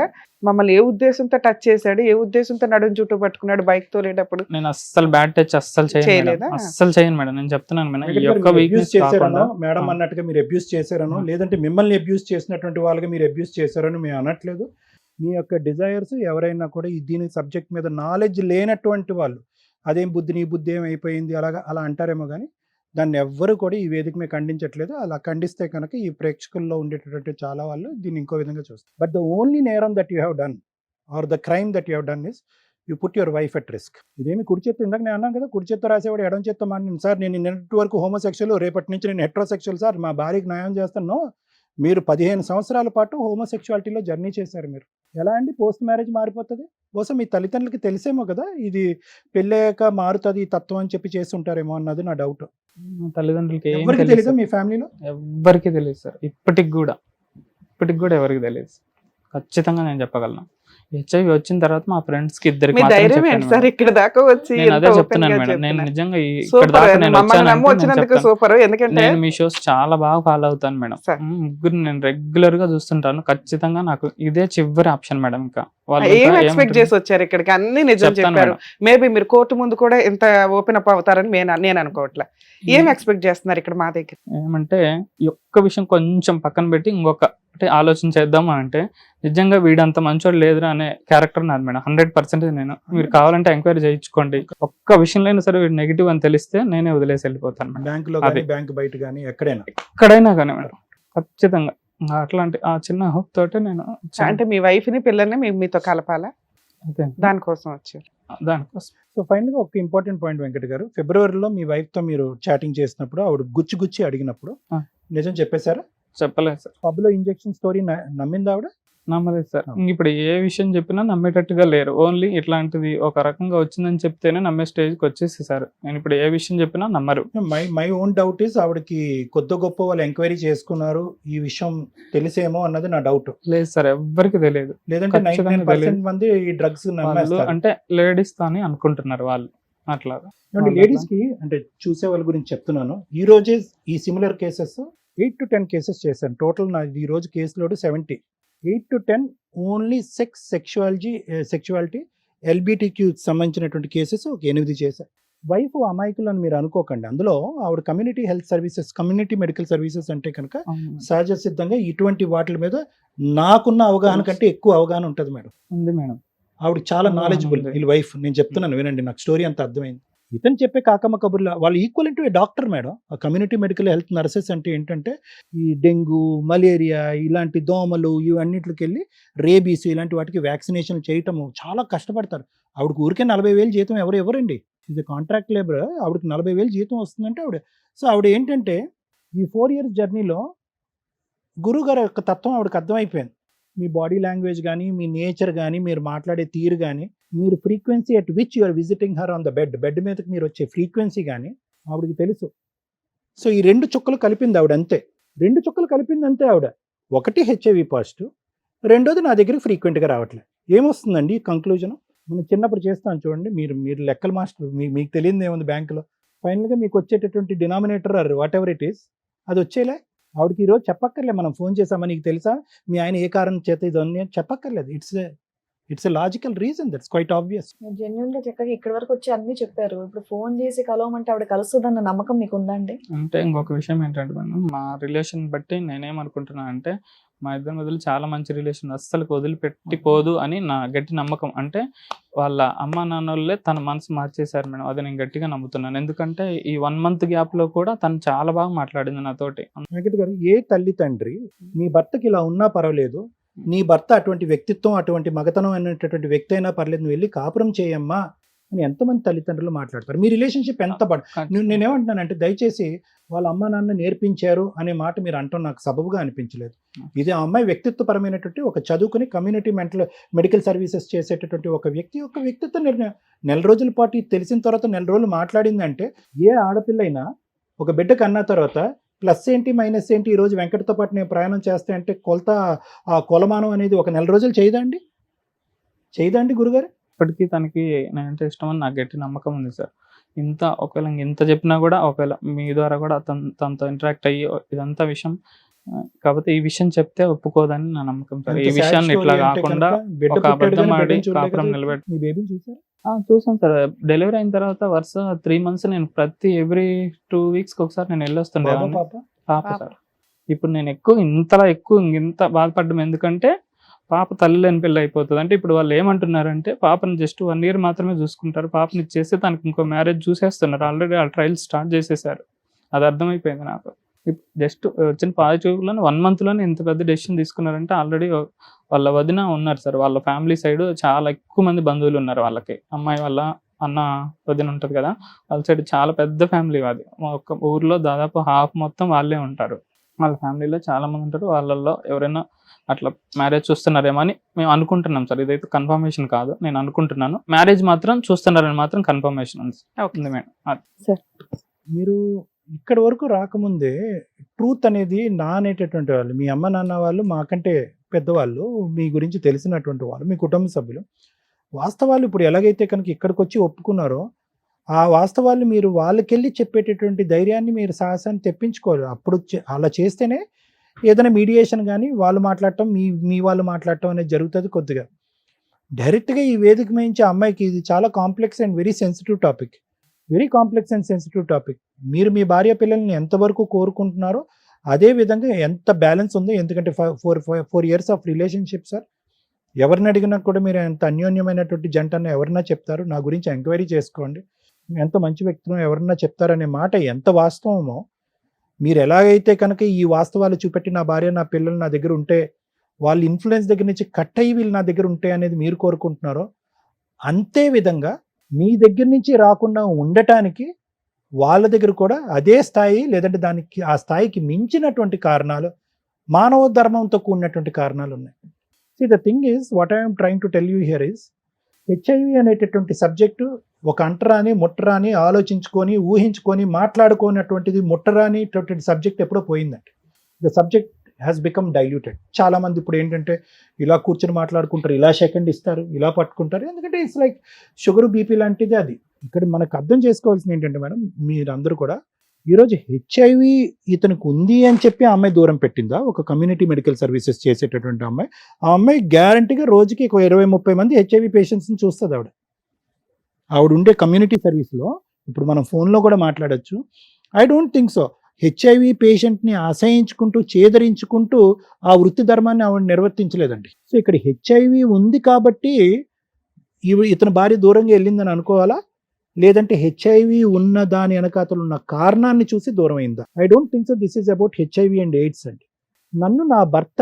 మమ్మల్ని ఏ ఉద్దేశంతో టచ్ చేశాడు, ఏ ఉద్దేశంతో నడుం చుట్టూ పట్టుకున్నాడు బైక్ తోలేటప్పుడు. నేను అస్సలు బ్యాడ్ టచ్ అస్సలు చేయలేదు. అస్సలు చేయను మేడం. నేను చెప్తున్నాను మేడం, ఈ యొక్క వీక్నెస్ కాకుండా మేడం అన్నట్టుగా మీరు అబ్యూస్ చేశారనో, లేదంటే మిమ్మల్ని అబ్యూస్ చేసినటువంటి వాళ్ళకి మీరు అబ్యూస్ చేశారని మేము అనట్లేదు. మీ యొక్క డిజైర్స్ ఎవరైనా కూడా దీని సబ్జెక్ట్ మీద నాలెడ్జ్ లేనటువంటి వాళ్ళు, అదేం బుద్ధి నీ బుద్ధి ఏమైపోయింది అలా అంటారేమో కానీ దాన్ని ఎవ్వరు కూడా ఈ వేదిక మీద ఖండించట్లేదు. అలా ఖండిస్తే కనుక ఈ ప్రేక్షకుల్లో ఉండేటటువంటి చాలా వాళ్ళు దీన్ని ఇంకో విధంగా చూస్తారు. బట్ ద ఓన్లీ నేరం that you have done or the crime that you have done is you put your wife at risk. ఇదేమి కుడి చేత్తో, ఇందాక నేను అన్నాను కదా, కుడి చేత్తో రాసేవాడు ఎడం చేత్తో మాట్లాడింది సార్. నేను నిన్నటి వరకు హోమోసెక్షువల్, రేపటి నుంచి నేను హెట్రోసెక్షువల్ సార్, మా భార్యకి న్యాయం చేస్తాను. మీరు 15 సంవత్సరాల పాటు హోమోసెక్షువాలిటీలో జర్నీ చేశారు. మీరు ఎలా అండి పోస్ట్ మ్యారేజ్ మారిపోతుంది? బహుశా మీ తల్లిదండ్రులకి తెలిసేమో కదా ఇది పెళ్ళయ్యాక మారుతుంది ఈ తత్వం అని చెప్పి చేసి ఉంటారేమో అన్నది నా డౌట్. తల్లిదండ్రులకి ఎవరికి తెలియదు? మీ ఫ్యామిలీలో ఎవరికి తెలియదు సార్. ఇప్పటికి కూడా ఎవరికి తెలియదు. ఖచ్చితంగా నేను చెప్పగలను. హెచ్ఐవి వచ్చిన తర్వాత మా ఫ్రెండ్స్ కి ఇద్దరికి ఇక్కడ దాకా వచ్చి అదే చెప్తున్నాను మేడం. నేను నిజంగా ఇక్కడ దాకా నేను మీ షోస్ చాలా బాగా ఫాలో అవుతాను మేడం. ముగ్గురు నేను రెగ్యులర్ గా చూస్తుంటాను. ఖచ్చితంగా నాకు ఇదే చివరి ఆప్షన్ మేడం. ఇంకా వాళ్ళు ఏం ఇంకా ఎక్స్పెక్ట్ ఏమంటారు? చేసి వచ్చారు ఇక్కడికి? అన్ని నిజం చెప్తాను చెప్పారు. మేడం. మేబీ మీరు కోర్టు ముందు కూడా ఇంత ఓపెన్ అప్ అవుతారని నేను అనుకోవట్లే. ఏం ఎక్స్పెక్ట్ చేస్తున్నారు ఇక్కడ మా దగ్గర? ఏమంటే ఈ ఒక్క విషయం కొంచెం పక్కన పెట్టి ఇంకొక అంటే ఆలోచన చేద్దాం అంటే నిజంగా వీడంత మంచోడు లేదురా అనే క్యారెక్టర్ నాది మేడం. 100% నేను. మీరు కావాలంటే ఎంక్వైరీ చేయించుకోండి. ఒక్క విషయంలో అయినా సరే వీడు నెగిటివ్ అని తెలిస్తే నేనే వదిలేసి వెళ్ళిపోతాను మేడం. బ్యాంకులో అది. కానీ బ్యాంక్ బయట కానీ ఎక్కడైనా ఎక్కడైనా కానీ మేడం ఖచ్చితంగా అట్లాంటి ఆ చిన్న హోప్ తోటే నేను అంటే మీ వైఫ్ ని పిల్లల్ని మీతో కలపాలా? అదే దానికోసం వచ్చారు. దానికోసం సో ఫైనల్గా ఒక ఇంపార్టెంట్ పాయింట్ వెంకట్ గారు, ఫిబ్రవరిలో మీ వైఫ్తో మీరు చాటింగ్ చేసినప్పుడు ఆవిడ గుచ్చి అడిగినప్పుడు ఆ. నిజం చెప్పేశారా? చెప్పలేదు సార్. పబ్లో ఇంజెక్షన్ స్టోరీ నమ్మిందా ఆవిడ? నమ్మలేదు సార్. ఇప్పుడు ఏ విషయం చెప్పినా నమ్మేటట్టుగా లేరు. ఓన్లీ ఇట్లాంటిది ఒక రకంగా వచ్చిందని చెప్తేనే నమ్మే స్టేజ్కి వచ్చేసేసారు. నేను ఇప్పుడు ఏ విషయం చెప్పినా నమ్మరు. మై ఓన్ డౌట్ ఈస్ ఆవిడకి కొద్ది గొప్ప వాళ్ళు ఎంక్వైరీ చేసుకున్నారు, ఈ విషయం తెలిసేమో అన్నది నా డౌట్. లేదు సార్, ఎవ్వరికి తెలియదు. లేదంటే ఖచ్చితంగా 99% మంది ఈ డ్రగ్స్ వాళ్ళు నమ్మేస్తారు. అంటే లేడీస్ అని అనుకుంటున్నారు వాళ్ళు అట్లా. లేడీస్ కి అంటే చూసే వాళ్ళ గురించి చెప్తున్నాను. ఈ రోజే ఈ సిమిలర్ కేసెస్ 8 to 10 కేసెస్ చేశాను. టోటల్ నా ఈ రోజు case load 70. 8 to 10 only sexuality LBTQ సంబంధించినటువంటి కేసెస్ ఒక 8 చేశారు. వైఫ్ అమాయకులు అని మీరు అనుకోకండి. అందులో ఆవిడ community health services, community medical services అంటే కనుక సహజ సిద్ధంగా ఇటువంటి వాటి మీద నాకున్న అవగాహన కంటే ఎక్కువ అవగాహన ఉంటుంది మేడం. ఉంది మేడం. ఆవిడ చాలా నాలెడ్జబుల్. ఉంది. వీళ్ళ వైఫ్, నేను చెప్తున్నాను వినండి, నాకు స్టోరీ అంత అర్థమైంది. ఇతను చెప్పే కాకమ్మ కబుర్ల వాళ్ళు ఈక్వల్ టు డాక్టర్ మేడం. ఆ కమ్యూనిటీ మెడికల్ హెల్త్ నర్సెస్ అంటే ఏంటంటే ఈ డెంగ్యూ, మలేరియా ఇలాంటి దోమలు ఇవన్నిటికి వెళ్ళి రేబీస్ ఇలాంటి వాటికి వ్యాక్సినేషన్ చేయటము చాలా కష్టపడతారు. ఆవిడకి ఊరికే 40,000 జీతం ఎవరండి? ఇది కాంట్రాక్ట్ లేబర్. ఆవిడకి 40,000 జీతం వస్తుందంటే ఆవిడ. సో ఆవిడ ఏంటంటే ఈ 4 years జర్నీలో గురువు గారి యొక్క తత్వం ఆవిడకి అర్థమైపోయింది. మీ బాడీ లాంగ్వేజ్ కానీ, మీ నేచర్ కానీ, మీరు మాట్లాడే తీరు కానీ, మీరు frequency at which you're visiting her on the bed మీదకి మీరు వచ్చే ఫ్రీక్వెన్సీ కానీ ఆవిడకి తెలుసు. సో ఈ 2 చుక్కలు కలిపింది ఆవిడ అంతే. 2 చుక్కలు కలిపింది అంతే ఆవిడ. ఒకటి హెచ్ఐవి పాజిటివ్, రెండోది నా దగ్గర ఫ్రీక్వెంట్గా రావట్లేదు. ఏమొస్తుందండి కంక్లూజన్? మనం చిన్నప్పుడు చేస్తాం చూడండి, మీరు లెక్కల మాస్టర్, మీకు తెలియదు ఏముంది బ్యాంకులో. ఫైనల్గా మీకు వచ్చేటటువంటి denominator or whatever it is అది వచ్చేలే. ఆవిడకి ఈరోజు చెప్పక్కర్లే మనం ఫోన్ చేసామా నీకు తెలుసా, మీ ఆయన ఏ కారణం చేత ఇదన్నీ చెప్పక్కర్లేదు. It's a logical reason, that's quiet obvious. మీరు జెన్యున్ గా చక్కగా ఇక్కడి వరకు వచ్చి అన్ని చెప్పారు. ఇప్పుడు ఫోన్ చేసి కలవమంటే ఆవిడ కలుస్తుందన్న నమ్మకం మీకు ఉందండి? అంటే ఇంకొక విషయం ఏంటంటే మేడం, మా రిలేషన్ బట్టి నేనేమనుకుంటున్నా అంటే మా ఇద్దరి మధ్యలో చాలా మంచి రిలేషన్, అస్సలు వదిలిపెట్టిపోదు అని నా గట్టి నమ్మకం. అంటే వాళ్ళ అమ్మ నాన్నోళ్ళే తన మనసు మార్చేశారు మేడం. అది నేను గట్టిగా నమ్ముతున్నాను. ఎందుకంటే ఈ 1 month గ్యాప్లో కూడా తను చాలా బాగా మాట్లాడింది నాతోటి. వెంకట్ గారు, ఏ తల్లి తండ్రి నీ భర్తకి ఇలా ఉన్నా పర్వాలేదు, నీ భర్త అటువంటి వ్యక్తిత్వం, అటువంటి మగతనం అనేటటువంటి వ్యక్తి అయినా పర్లేదు, నువ్వు వెళ్ళి కాపురం చేయమ్మా అని ఎంతమంది తల్లిదండ్రులు మాట్లాడతారు. మీ రిలేషన్షిప్ ఎంత నేనేమంటున్నానంటే దయచేసి వాళ్ళ అమ్మ నాన్న నేర్పించారు అనే మాట మీరు అంటాం నాకు సబబుగా అనిపించలేదు. ఇది ఆ అమ్మాయి వ్యక్తిత్వపరమైనటువంటి ఒక చదువుకుని కమ్యూనిటీ మెడికల్ సర్వీసెస్ చేసేటటువంటి ఒక వ్యక్తి యొక్క వ్యక్తిత్వ నిర్ణయం. 4 రోజుల పాటు ఇది తెలిసిన తర్వాత 4 రోజులు మాట్లాడిందంటే ఏ ఆడపిల్ల అయినా ఒక బిడ్డ కన్నా తర్వాత ప్లస్ ఏంటి మైనస్ ఏంటి, ఈరోజు వెంకటతో పాటు నేను ప్రయాణం చేస్తే అంటే ఆ కొలమానం అనేది ఒక 4 రోజులు చేయదండి గురుగారు? ఇప్పటికీ తనకి నేనంటే ఇష్టం అని నాకు గట్టి నమ్మకం ఉంది సార్. ఒకవేళ ఇంత చెప్పినా కూడా, ఒకవేళ మీ ద్వారా కూడా తనతో ఇంటరాక్ట్ అయ్యి ఇదంతా విషయం, కాకపోతే ఈ విషయం చెప్తే ఒప్పుకోదని నా నమ్మకం సార్. ఈ విషయాన్ని ఇట్లా కాకుండా ఒక అబద్ధం ఆడి కాపురం నిలబెట్టి. మీ బేబీని చూసారా? చూసాను సార్. డెలివరీ అయిన తర్వాత వరుస 3 months నేను ఎవ్రీ 2 weeks ఒకసారి నేను వెళ్ళొస్తుండే పాప సార్. ఇప్పుడు నేను ఇంత బాధపడ్డం ఎందుకంటే పాప తల్లి లేని పెళ్ళి అయిపోతుంది. అంటే ఇప్పుడు వాళ్ళు ఏమంటున్నారంటే పాపని జస్ట్ 1 year మాత్రమే చూసుకుంటారు, పాపని ఇచ్చేస్తే తనకి ఇంకో మ్యారేజ్ చూసేస్తున్నారు. ఆల్రెడీ ఆ ట్రయల్స్ స్టార్ట్ చేసేసారు. అది అర్థమైపోయింది నాకు. జస్ట్ వచ్చిన పాజిటివ్లోనే 1 monthలోనే ఇంత పెద్ద డెసిషన్ తీసుకున్నారంటే ఆల్రెడీ వాళ్ళ వదిన ఉన్నారు సార్. వాళ్ళ ఫ్యామిలీ సైడ్ చాలా ఎక్కువ మంది బంధువులు ఉన్నారు వాళ్ళకి. అమ్మాయి వాళ్ళ అన్న వదిన ఉంటుంది కదా, వాళ్ళ సైడ్ చాలా పెద్ద ఫ్యామిలీ. అది ఒక ఊర్లో దాదాపు హాఫ్ మొత్తం వాళ్ళే ఉంటారు. వాళ్ళ ఫ్యామిలీలో చాలా మంది ఉంటారు. వాళ్ళల్లో ఎవరైనా అట్లా మ్యారేజ్ చూస్తున్నారేమో అని మేము అనుకుంటున్నాం సార్. ఇదైతే కన్ఫర్మేషన్ కాదు, నేను అనుకుంటున్నాను. మ్యారేజ్ మాత్రం చూస్తున్నారని మాత్రం కన్ఫర్మేషన్ ఉంది మేడం. మీరు ఇక్కడ వరకు రాకముందే ట్రూత్ అనేది నా అనేటటువంటి వాళ్ళు, మీ అమ్మ నాన్న వాళ్ళు, మాకంటే పెద్దవాళ్ళు, మీ గురించి తెలిసినటువంటి వాళ్ళు, మీ కుటుంబ సభ్యులు వాస్తవాలు ఇప్పుడు ఎలాగైతే కనుక ఇక్కడికి వచ్చి ఒప్పుకున్నారో ఆ వాస్తవాలు మీరు వాళ్ళకెళ్ళి చెప్పేటటువంటి ధైర్యాన్ని, మీరు సాహసాన్ని తెప్పించుకోవాలి. అప్పుడు అలా చేస్తేనే ఏదైనా మీడియేషన్ కానీ వాళ్ళు మాట్లాడటం, మీ వాళ్ళు మాట్లాడటం అనేది జరుగుతుంది కొద్దిగా. డైరెక్ట్గా ఈ వేదిక మించి అమ్మాయికి ఇది చాలా complex and very sensitive topic, very complex and sensitive topic. మీరు మీ భార్య పిల్లల్ని ఎంతవరకు కోరుకుంటున్నారో అదే విధంగా ఎంత బ్యాలెన్స్ ఉందో, ఎందుకంటే 4 years ఆఫ్ రిలేషన్షిప్ సార్. ఎవరిని అడిగినా కూడా మీరు ఎంత అన్యోన్యమైనటువంటి జంట అని ఎవరన్నా చెప్తారు. నా గురించి ఎంక్వైరీ చేసుకోండి, ఎంత మంచి వ్యక్తులు ఎవరన్నా చెప్తారనే మాట ఎంత వాస్తవమో, మీరు ఎలాగైతే కనుక ఈ వాస్తవాలు చూపెట్టి నా భార్య నా పిల్లలు నా దగ్గర ఉంటే, వాళ్ళ ఇన్ఫ్లుయెన్స్ దగ్గర నుంచి కట్ అయ్యి వీళ్ళు నా దగ్గర ఉంటే అనేది మీరు కోరుకుంటున్నారో, అంతే విధంగా మీ దగ్గర నుంచి రాకుండా ఉండటానికి వాళ్ళ దగ్గర కూడా అదే స్థాయి, లేదంటే దానికి ఆ స్థాయికి మించినటువంటి కారణాలు, మానవ ధర్మంతో కూడినటువంటి కారణాలు ఉన్నాయి. See, the thing is, what I am trying to tell you here is, HIV అనేటటువంటి సబ్జెక్టు ఒక అంటరాని ముట్టరాని ఆలోచించుకొని ఊహించుకొని మాట్లాడుకోనటువంటిది ముట్టరానిటువంటి సబ్జెక్ట్ ఎప్పుడో పోయిందండి. The subject has become diluted. చాలామంది ఇప్పుడు ఏంటంటే ఇలా కూర్చొని మాట్లాడుకుంటారు, ఇలా సెకండ్ ఇస్తారు, ఇలా పట్టుకుంటారు, ఎందుకంటే ఇట్స్ లైక్ షుగర్ బీపీ లాంటిది అది. ఇక్కడ మనకు అర్థం చేసుకోవాల్సింది ఏంటంటే మేడం, మీరందరూ కూడా ఈరోజు HIV ఇతనికి ఉంది అని చెప్పి ఆ అమ్మాయి దూరం పెట్టిందా? ఒక కమ్యూనిటీ మెడికల్ సర్వీసెస్ చేసేటటువంటి అమ్మాయి, ఆ అమ్మాయి గ్యారంటీగా రోజుకి 20-30 మంది HIV పేషెంట్స్ని చూస్తుంది. ఆవిడ ఉండే కమ్యూనిటీ సర్వీస్లో ఇప్పుడు మనం ఫోన్లో కూడా మాట్లాడచ్చు. I don't think so. HIV పేషెంట్ని అసహించుకుంటూ చేదరించుకుంటూ ఆ వృత్తి ధర్మాన్ని ఆవిడ నిర్వర్తించలేదండి. సో ఇక్కడ HIV ఉంది కాబట్టి ఇతని భార్య దూరంగా వెళ్ళిందని అనుకోవాలా, లేదంటే HIV ఉన్న దాని వెనకాతలు ఉన్న కారణాన్ని చూసి దూరం అయిందా? I don't think so. This is about HIV and AIDS అండి. నన్ను నా భర్త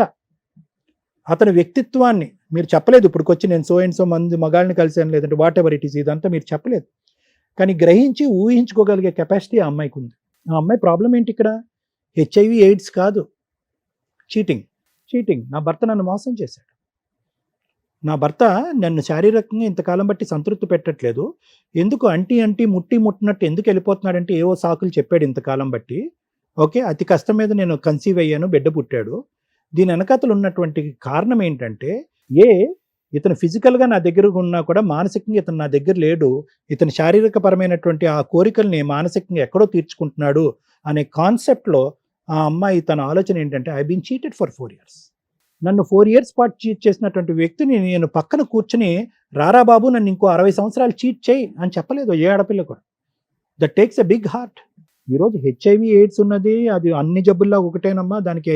అతని వ్యక్తిత్వాన్ని మీరు చెప్పలేదు. ఇప్పుడుకొచ్చి నేను సో అండ్ సో మంది మగాళ్ళని కలిసాను, లేదంటే వాట్ ఎవర్ ఇట్ ఈస్, ఇదంతా మీరు చెప్పలేదు. కానీ గ్రహించి ఊహించుకోగలిగే కెపాసిటీ ఆ అమ్మాయికి ఉంది. ఆ అమ్మాయి ప్రాబ్లం ఏంటి ఇక్కడ? HIV AIDS కాదు, చీటింగ్. నా భర్త నన్ను మోసం చేశాడు. నా భర్త నన్ను శారీరకంగా ఇంతకాలం బట్టి సంతృప్తి పెట్టట్లేదు, ఎందుకు అంటి ముట్టినట్టు ఎందుకు వెళ్ళిపోతున్నాడంటే ఏవో సాకులు చెప్పాడు ఇంతకాలం బట్టి. ఓకే, అతి కష్టం మీద నేను కన్సీవ్ అయ్యాను, బిడ్డ పుట్టాడు. దీని వెనకాతలు ఉన్నటువంటి కారణం ఏంటంటే, ఇతను ఫిజికల్గా నా దగ్గర ఉన్నా కూడా మానసికంగా ఇతను నా దగ్గర లేడు, ఇతను శారీరకపరమైనటువంటి ఆ కోరికల్ని మానసికంగా ఎక్కడో తీర్చుకుంటున్నాడు అనే కాన్సెప్ట్లో ఆ అమ్మాయి తన ఆలోచన ఏంటంటే, I been cheated for 4 years. నన్ను 4 years పాటు చీట్ చేసినటువంటి వ్యక్తిని నేను పక్కన కూర్చుని, రారా బాబు నన్ను ఇంకో 60 సంవత్సరాలు చీట్ చేయి అని చెప్పలేదు ఏ ఆడపిల్ల కూడా. That takes a big heart. ఈరోజు HIV AIDS ఉన్నది, అది అన్ని జబ్బుల్లో ఒకటేనమ్మా, దానికి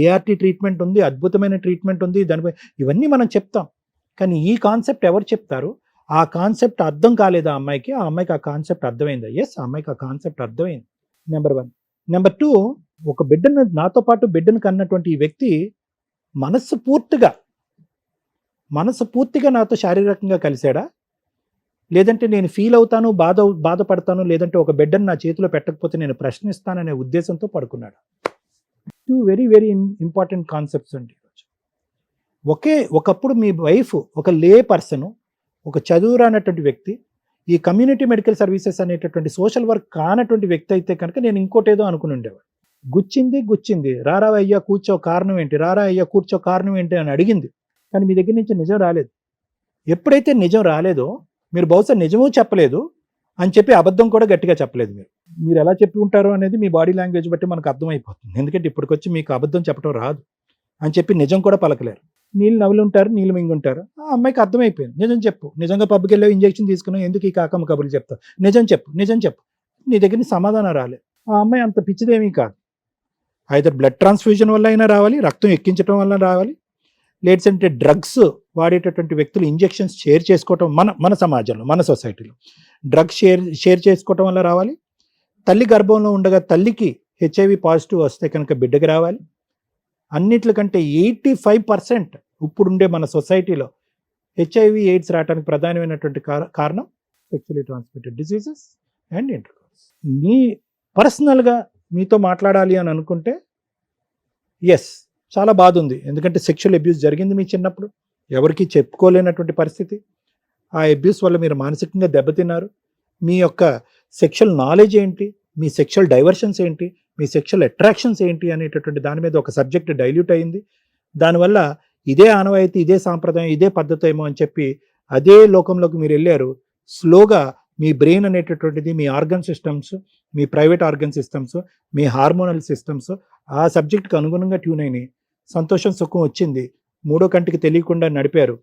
ART ట్రీట్మెంట్ ఉంది, అద్భుతమైన ట్రీట్మెంట్ ఉంది, దానిపై ఇవన్నీ మనం చెప్తాం. కానీ ఈ కాన్సెప్ట్ ఎవరు చెప్తారు? ఆ కాన్సెప్ట్ అర్థం కాలేదు ఆ అమ్మాయికి. ఆ అమ్మాయికి ఆ కాన్సెప్ట్ అర్థమైందా? ఎస్, ఆ అమ్మాయికి ఆ కాన్సెప్ట్ అర్థమైంది. నెంబర్ 1. నెంబర్ 2, ఒక బిడ్డను, నాతో పాటు బిడ్డను కన్నటువంటి ఈ వ్యక్తి మనస్ఫూర్తిగా నాతో శారీరకంగా కలిశాడా, లేదంటే నేను ఫీల్ అవుతాను, బాధపడతాను, లేదంటే ఒక బిడ్డను నా చేతిలో పెట్టకపోతే నేను ప్రశ్నిస్తాననే ఉద్దేశంతో పడుకున్నాడు. 2 వెరీ వెరీ ఇంపార్టెంట్ కాన్సెప్ట్స్ అండి. ఒకప్పుడు మీ వైఫ్ ఒక లే పర్సన్, ఒక చదువురానటువంటి వ్యక్తి, ఈ కమ్యూనిటీ మెడికల్ సర్వీసెస్ అనేటటువంటి సోషల్ వర్క్ కానటువంటి వ్యక్తి అయితే కనుక నేను ఇంకోటేదో అనుకుని ఉండేవాడు. గుచ్చింది, రారా అయ్యా కూర్చో కారణం ఏంటి, రారా అయ్యా కూర్చో కారణం ఏంటి అని అడిగింది. కానీ మీ దగ్గర నుంచి నిజం రాలేదు. ఎప్పుడైతే నిజం రాలేదో, మీరు బహుశా నిజమూ చెప్పలేదు అని చెప్పి అబద్ధం కూడా గట్టిగా చెప్పలేదు. మీరు ఎలా చెప్పి ఉంటారో అనేది మీ బాడీ లాంగ్వేజ్ బట్టి మనకు అర్థమైపోతుంది. ఎందుకంటే ఇప్పటికొచ్చి మీకు అబద్ధం చెప్పడం రాదు అని చెప్పి నిజం కూడా పలకలేరు. నీళ్ళు నవ్వులుంటారు, నీళ్ళు మింగుంటారు. ఆ అమ్మాయికి అర్థమైపోయింది, నిజం చెప్పు, నిజంగా పబ్కి వెళ్ళి ఇంజెక్షన్ తీసుకున్నావు, ఎందుకు ఈ కాకమ్మ కబుర్లు చెప్తావు, నిజం చెప్పు. నీ దగ్గర నుంచి సమాధానం రాలేదు. ఆ అమ్మాయి అంత పిచ్చిదేమీ కాదు. ఐదర్ బ్లడ్ ట్రాన్స్ఫ్యూజన్ వల్ల అయినా రావాలి, రక్తం ఎక్కించడం వల్ల రావాలి, లేదంటే డ్రగ్స్ వాడేటటువంటి వ్యక్తులు ఇంజెక్షన్స్ షేర్ చేసుకోవటం, మన సమాజంలో, మన సొసైటీలో డ్రగ్స్ షేర్ చేసుకోవటం వల్ల రావాలి. తల్లి గర్భంలో ఉండగా తల్లికి HIV పాజిటివ్ వస్తే కనుక బిడ్డకి రావాలి. అన్నిట్లకంటే 85% ఇప్పుడుండే మన సొసైటీలో HIV AIDS రావడానికి ప్రధానమైనటువంటి కారణం sexually transmitted diseases and intercourse. మీ పర్సనల్గా మీతో మాట్లాడాలి అని అనుకుంటే ఎస్, చాలా బాధ ఉంది. ఎందుకంటే సెక్షువల్ అబ్యూస్ జరిగింది మీ చిన్నప్పుడు, ఎవరికి చెప్పుకోలేనటువంటి పరిస్థితి. ఆ అబ్యూస్ వల్ల మీరు మానసికంగా దెబ్బతిన్నారు. మీ యొక్క సెక్షువల్ నాలెడ్జ్ ఏంటి, మీ సెక్షువల్ డైవర్షన్స్ ఏంటి, మీ సెక్షువల్ అట్రాక్షన్స్ ఏంటి అనేటటువంటి దాని మీద ఒక సబ్జెక్ట్ డైల్యూట్ అయింది. దానివల్ల ఇదే ఆనవాయితీ, ఇదే సాంప్రదాయం, ఇదే పద్ధతి ఏమో అని చెప్పి అదే లోకంలోకి మీరు వెళ్ళారు. స్లోగా మీ బ్రెయిన్ అనేటటువంటిది, మీ ఆర్గన్ సిస్టమ్స్, మీ ప్రైవేట్ ఆర్గన్ సిస్టమ్స్, మీ హార్మోనల్ సిస్టమ్స్ ఆ సబ్జెక్ట్కి అనుగుణంగా ట్యూన్ అయినాయి. సంతోషం సుఖం వచ్చింది, మూడో కంటికి తెలియకుండా నడిపారు.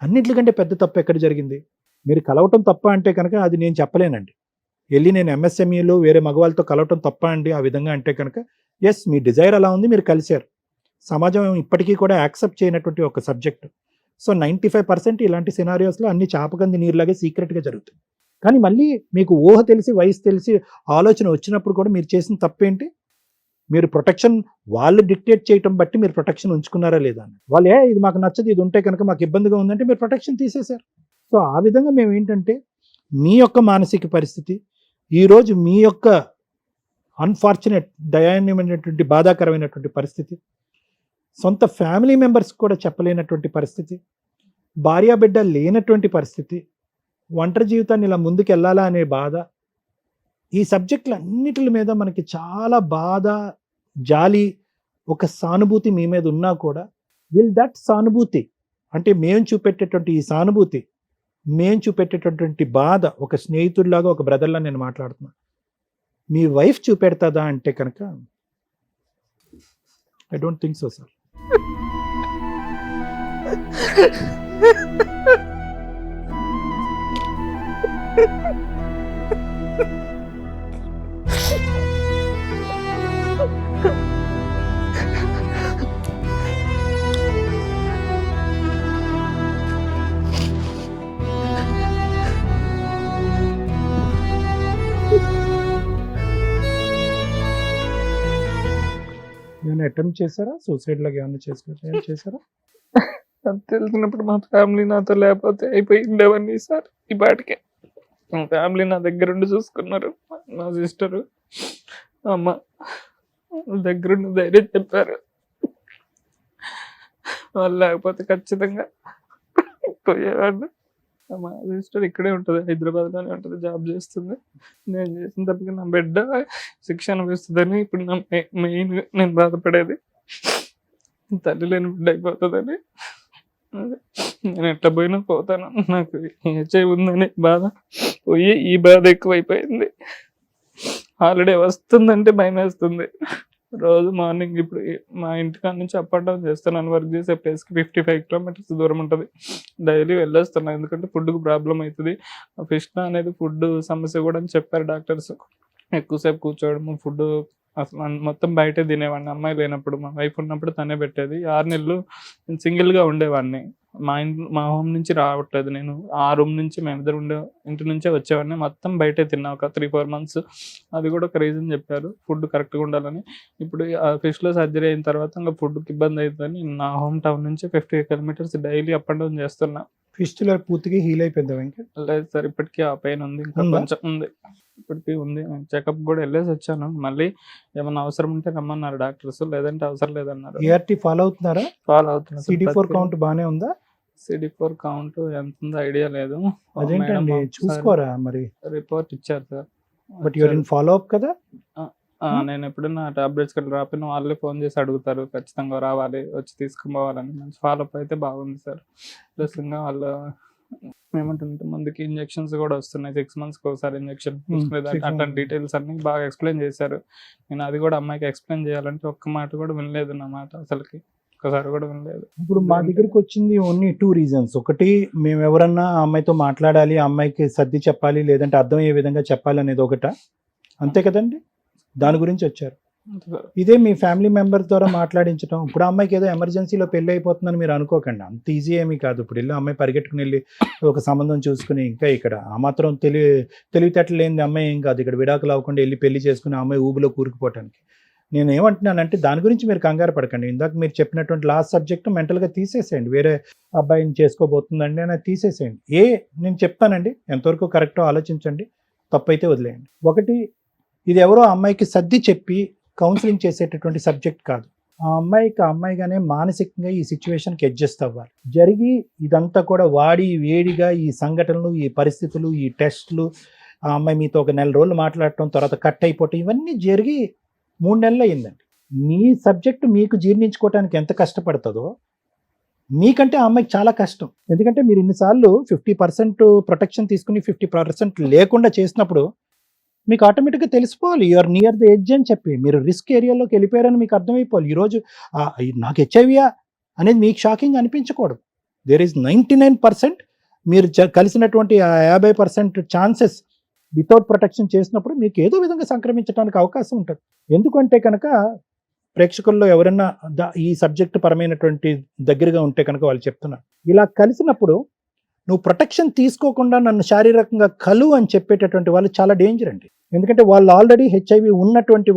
అన్నింటికంటే పెద్ద తప్పు ఎక్కడ జరిగింది? మీరు కలవటం తప్ప అంటే కనుక అది నేను చెప్పలేనండి. వెళ్ళి నేను ఎంఎస్ఎంఈలో వేరే మగవాళ్ళతో కలవటం తప్ప అండి ఆ విధంగా అంటే కనుక, ఎస్ మీ డిజైర్ అలా ఉంది, మీరు కలిశారు. సమాజం ఇప్పటికీ కూడా యాక్సెప్ట్ చేయనటువంటి ఒక సబ్జెక్ట్. సో 95% ఇలాంటి సినారియోస్లో అన్ని చాపకంది నీరులాగే సీక్రెట్గా జరుగుతాయి. కానీ మళ్ళీ మీకు ఊహ తెలిసి, వయసు తెలిసి, ఆలోచన వచ్చినప్పుడు కూడా మీరు చేసిన తప్పేంటి? మీరు ప్రొటెక్షన్ వాళ్ళు డిక్టేట్ చేయటం బట్టి మీరు ప్రొటెక్షన్ ఉంచుకున్నారా లేదా అని. వాళ్ళు ఇది మాకు నచ్చదు, ఇది ఉంటే కనుక మాకు ఇబ్బందిగా ఉందంటే మీరు ప్రొటెక్షన్ తీసేశారు. సో ఆ విధంగా మేము ఏంటంటే మీ యొక్క మానసిక పరిస్థితి, ఈరోజు మీ యొక్క అన్ఫార్చునేట్ దయాన్యమైనటువంటి బాధాకరమైనటువంటి పరిస్థితి, సొంత ఫ్యామిలీ మెంబర్స్ కూడా చెప్పలేనటువంటి పరిస్థితి, భార్యాబిడ్డ లేనటువంటి పరిస్థితి, ఒంటరి జీవితాన్ని ఇలా ముందుకు వెళ్ళాలా అనే బాధ, ఈ సబ్జెక్టులు అన్నిటి మీద మనకి చాలా బాధ, జాలి, ఒక సానుభూతి మీ మీద ఉన్నా కూడా విల్ దట్ సానుభూతి అంటే మేము చూపెట్టేటువంటి ఈ సానుభూతి, మేము చూపెట్టేటటువంటి బాధ, ఒక స్నేహితుడిలాగా ఒక బ్రదర్లా నేను మాట్లాడుతున్నా, మీ వైఫ్ చూపెడతాదా అంటే కనుక I don't think so sir. ఏమైనా అటెంప్ట్ చేశారా? సూసైడ్ లాగా ఏమైనా చేశారా? అది తెలిసినప్పుడు మా ఫ్యామిలీ నాతో లేకపోతే అయిపోయిండేవన్నీ సార్. ఈ పాటికే మా ఫ్యామిలీ నా దగ్గరుండి చూసుకున్నారు. మా సిస్టరు, అమ్మ దగ్గరుండి ధైర్యం చెప్పారు. వాళ్ళు లేకపోతే ఖచ్చితంగా పోయేవాడిని. మా సిస్టర్ ఇక్కడే ఉంటుంది, హైదరాబాద్లోనే ఉంటుంది, జాబ్ చేస్తుంది. నేను చేసిన తప్పకి నా బిడ్డ శిక్ష అనిపిస్తుందని ఇప్పుడు నా మెయిన్ నేను బాధపడేది. తల్లి లేని బిడ్డ అయిపోతుందని. నేను ఎట్లా పోయినా పోతాను, నాకు హెచ్ఐ ఉందని బాధ పోయి ఈ బాధ ఎక్కువైపోయింది. హాలిడే వస్తుందంటే భయం వేస్తుంది. రోజు మార్నింగ్ ఇప్పుడు మా ఇంటికాడ నుంచి అప్ అండ్ డౌన్ చేస్తున్నాను. వర్క్ చేసే ప్లేస్కి 55 కిలోమీటర్స్ దూరం ఉంటుంది. డైలీ వెళ్ళొస్తున్నాను ఎందుకంటే ఫుడ్కి ప్రాబ్లం అవుతుంది. ఫిష్నా అనేది ఫుడ్ సమస్య కూడా అని చెప్పారు డాక్టర్స్. ఎక్కువసేపు కూర్చోవడం, ఫుడ్ అసలు మొత్తం బయటే తినేవాడిని. అమ్మాయి లేనప్పుడు, మా వైఫ్ ఉన్నప్పుడు తనే పెట్టేది. 6 నెలలు నేను సింగిల్గా ఉండేవాడిని. మా హోమ్ నుంచి రావట్లేదు నేను. ఆ రూమ్ నుంచి మేమిద్దరు ఇంటి నుంచే వచ్చేవాడిని. మొత్తం బయటే తిన్నా ఒక 3-4 మంత్స్. అది కూడా ఒక రీజన్ చెప్పారు, ఫుడ్ కరెక్ట్గా ఉండాలని. ఇప్పుడు ఫిష్లో సర్జరీ అయిన తర్వాత ఇంకా ఫుడ్కి ఇబ్బంది అవుతుందని నా హోమ్ టౌన్ నుంచి 50 kilometres daily up and down చేస్తున్నా. ఫిస్టులర్ పూర్తిగా హీల్ అయిపోయింది వెంకట్? లేదు సార్, ఇప్పటికీ ఆ పెయిన్ ఉంది, ఇంకా కొంచెం ఉంది, ఇప్పటికీ ఉంది. చెకప్ కూడా వెళ్ళేసి వచ్చాను. మళ్ళీ ఏమన్నా అవసరం ఉంటే రమ్మన్నారు డాక్టర్స్, లేదంటే అవసరం లేదన్నారు. ఏఆర్టీ ఫాలో అవుతున్నారా? ఫాలో అవుతున్నా. CD4 కౌంట్ బాగానే ఉందా? CD4 కౌంట్ ఎంత ఉందో ఐడియా లేదు. అదేంటండి చూసుకోరా మరి? రిపోర్ట్ ఇచ్చారు sir. But you're in follow up కదా? నేను ఎప్పుడైనా టాబ్లెట్స్ కట్లా రాకపోయినా వాళ్ళే ఫోన్ చేసి అడుగుతారు, ఖచ్చితంగా రావాలి, వచ్చి తీసుకుని పోవాలని. మంచి ఫాలోఅప్ అయితే బాగుంది సార్. ప్లస్ ఇంకా వాళ్ళు ఏమంటుంటే ముందుకి ఇంజెక్షన్స్ కూడా వస్తున్నాయి, 6 monthsకి ఒకసారి ఇంజెక్షన్. అట్లాంటి డీటెయిల్స్ అన్ని బాగా ఎక్స్ప్లెయిన్ చేశారు. నేను అది కూడా అమ్మాయికి ఎక్స్ప్లెయిన్ చేయాలంటే ఒక్క మాట కూడా వినలేదు నా మాట, అసలుకి ఒక్కసారి కూడా వినలేదు. ఇప్పుడు మా దగ్గరికి వచ్చింది ఓన్లీ 2 reasons. ఒకటి, మేము ఎవరన్నా ఆ అమ్మాయితో మాట్లాడాలి, ఆ అమ్మాయికి సర్ది చెప్పాలి, లేదంటే అర్థమయ్యే విధంగా చెప్పాలి అనేది ఒకట, అంతే కదండి? దాని గురించి వచ్చారు. ఇదే మీ ఫ్యామిలీ మెంబర్ ద్వారా మాట్లాడించడం. ఇప్పుడు అమ్మాయికి ఏదో ఎమర్జెన్సీలో పెళ్ళి అయిపోతుందని మీరు అనుకోకండి, అంత ఈజీ ఏమీ కాదు. ఇప్పుడు వెళ్ళి అమ్మాయి పరిగెట్టుకుని వెళ్ళి ఒక సంబంధం చూసుకుని, ఇంకా ఇక్కడ ఆ మాత్రం తెలివితేటలు లేని అమ్మాయి ఏం కాదు. ఇక్కడ విడాకులు అవ్వకుండా వెళ్ళి పెళ్లి చేసుకుని ఆ అమ్మాయి ఊబిలో కూరుకుపోవటానికి. నేను ఏమంటున్నానంటే దాని గురించి మీరు కంగారు పడకండి. ఇందాక మీరు చెప్పినటువంటి లాస్ట్ సబ్జెక్ట్ మెంటల్గా తీసేసేయండి. వేరే అబ్బాయిని చేసుకోబోతుందండి అని తీసేసేయండి. నేను చెప్తానండి, ఎంతవరకు కరెక్టో ఆలోచించండి, తప్పైతే వదిలేయండి. ఒకటి, ఇది ఎవరో అమ్మాయికి సర్ది చెప్పి కౌన్సిలింగ్ చేసేటటువంటి సబ్జెక్ట్ కాదు. ఆ అమ్మాయిగానే మానసికంగా ఈ సిచ్యువేషన్కి అడ్జస్ట్ అవ్వాలి. జరిగి ఇదంతా కూడా వాడి వేడిగా ఈ సంఘటనలు, ఈ పరిస్థితులు, ఈ టెస్టులు, ఆ అమ్మాయి మీతో ఒక 1 రోజులు మాట్లాడటం, తర్వాత కట్ అయిపోవటం, ఇవన్నీ జరిగి 3 నెలలు అయిందండి. మీ సబ్జెక్టు మీకు జీర్ణించుకోవడానికి ఎంత కష్టపడుతుందో మీకంటే ఆ అమ్మాయికి చాలా కష్టం. ఎందుకంటే మీరు ఇన్నిసార్లు 50% ప్రొటెక్షన్ తీసుకుని 50% లేకుండా చేసినప్పుడు మీకు ఆటోమేటిక్గా తెలిసిపోవాలి యూఆర్ నియర్ ద ఎడ్జ్ అని చెప్పి. మీరు రిస్క్ ఏరియాలోకి వెళ్ళిపోయారని మీకు అర్థమైపోవాలి. ఈరోజు నాకు హెచ్ఐవియా అనేది మీకు షాకింగ్ అనిపించకూడదు. దేర్ ఈస్ 99% మీరు కలిసినటువంటి ఆ 50% ఛాన్సెస్ వితౌట్ ప్రొటెక్షన్ చేసినప్పుడు మీకు ఏదో విధంగా సంక్రమించడానికి అవకాశం ఉంటుంది. ఎందుకంటే కనుక ప్రేక్షకుల్లో ఎవరైనా ఈ సబ్జెక్ట్ పరమైనటువంటి దగ్గరగా ఉంటే కనుక వాళ్ళు చెప్తున్నారు, ఇలా కలిసినప్పుడు నువ్వు ప్రొటెక్షన్ తీసుకోకుండా నన్ను శారీరకంగా కలు అని చెప్పేటటువంటి వాళ్ళు చాలా డేంజర్ అండి. ఎందుకంటే వాళ్ళు ఆల్రెడీ హెచ్ఐవి ఉన్నటువంటి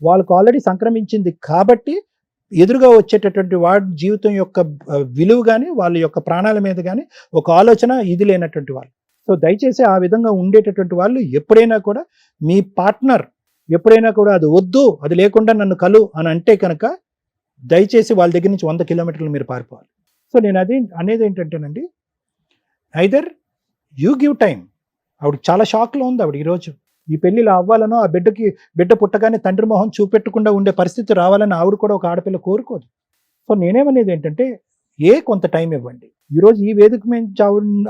వాళ్ళకు ఆల్రెడీ సంక్రమించింది కాబట్టి ఎదురుగా వచ్చేటటువంటి వాడి జీవితం యొక్క విలువ కానీ వాళ్ళ యొక్క ప్రాణాల మీద కానీ ఒక ఆలోచన ఇది లేనటువంటి వాళ్ళు. సో దయచేసి ఆ విధంగా ఉండేటటువంటి వాళ్ళు ఎప్పుడైనా కూడా మీ పార్ట్నర్ ఎప్పుడైనా కూడా అది వద్దు, అది లేకుండా నన్ను కలు అని అంటే కనుక దయచేసి వాళ్ళ దగ్గర నుంచి 100 కిలోమీటర్లు మీరు పారిపోవాలి. సో నేను అనేది ఏంటంటేనండి, ఐదర్ యూ గివ్ టైం. ఆవిడ చాలా షాక్లో ఉంది. ఆవిడ ఈరోజు ఈ పెళ్ళిలో అవ్వాలనో ఆ బిడ్డ పుట్టగానే తండ్రి మొహం చూపెట్టకుండా ఉండే పరిస్థితి రావాలని ఆవిడ కూడా ఒక ఆడపిల్ల కోరుకోదు. సో నేనేమనేది ఏంటంటే కొంత టైం ఇవ్వండి. ఈరోజు ఈ వేదిక మీద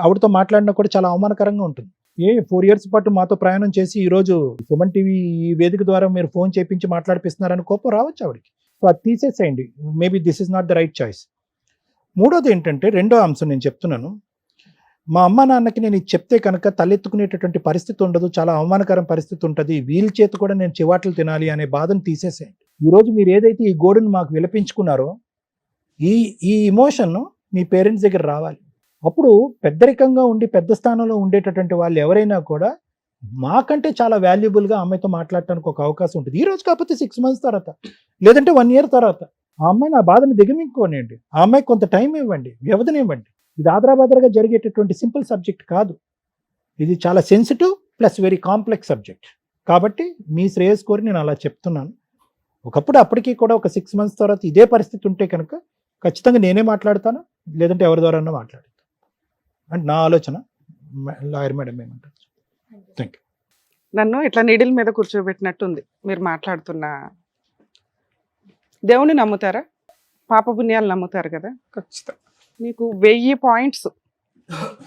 ఆవిడతో మాట్లాడినా కూడా చాలా అవమానకరంగా ఉంటుంది. 4 years పాటు మాతో ప్రయాణం చేసి ఈరోజు సుమన్ టీవీ ఈ వేదిక ద్వారా మీరు ఫోన్ చేయించి మాట్లాడిపిస్తున్నారని కోపం రావచ్చు ఆవిడకి. సో అది తీసేసేయండి. Maybe this is not the right choice. మూడోది ఏంటంటే, రెండో అంశం నేను చెప్తున్నాను, మా అమ్మ నాన్నకి నేను ఇది చెప్తే కనుక తలెత్తుకునేటటువంటి పరిస్థితి ఉండదు, చాలా అవమానకరం పరిస్థితి ఉంటుంది, వీళ్ళ చేతి కూడా నేను చివాట్లు తినాలి అనే బాధను తీసేసేయండి. ఈరోజు మీరు ఏదైతే ఈ గోడును మాకు విలపించుకున్నారో ఈ ఇమోషన్ మీ పేరెంట్స్ దగ్గర రావాలి. అప్పుడు పెద్దరికంగా ఉండి పెద్ద స్థానంలో ఉండేటటువంటి వాళ్ళు ఎవరైనా కూడా మాకంటే చాలా వాల్యుబుల్గా అమ్మాయితో మాట్లాడటానికి ఒక అవకాశం ఉంటుంది. ఈ రోజు కాకపోతే 6 months తర్వాత, లేదంటే 1 year తర్వాత ఆ అమ్మాయిని ఆ బాధను దిగమించుకోనివ్వండి. ఆ అమ్మాయికి కొంత టైం ఇవ్వండి, వ్యవధినివ్వండి. ఇది ఆదరాబాదరగా జరిగేటటువంటి సింపుల్ సబ్జెక్ట్ కాదు. ఇది చాలా sensitive plus very complex subject. కాబట్టి మీ శ్రేయస్ కోరి నేను అలా చెప్తున్నాను. ఒకప్పుడు అప్పటికీ కూడా ఒక 6 months తర్వాత ఇదే పరిస్థితి ఉంటే కనుక ఖచ్చితంగా నేనే మాట్లాడతాను, లేదంటే ఎవరి ద్వారా మాట్లాడతాను అంటే నా ఆలోచన. లాయర్ మేడం ఏమంటారు? Thank you. నన్ను ఇట్లా నీడిల్ మీద కూర్చోబెట్టినట్టుంది మీరు మాట్లాడుతున్న. దేవుని నమ్ముతారా? పాపపుణ్యాలు నమ్ముతారు కదా? ఖచ్చితంగా. మీకు 1000 points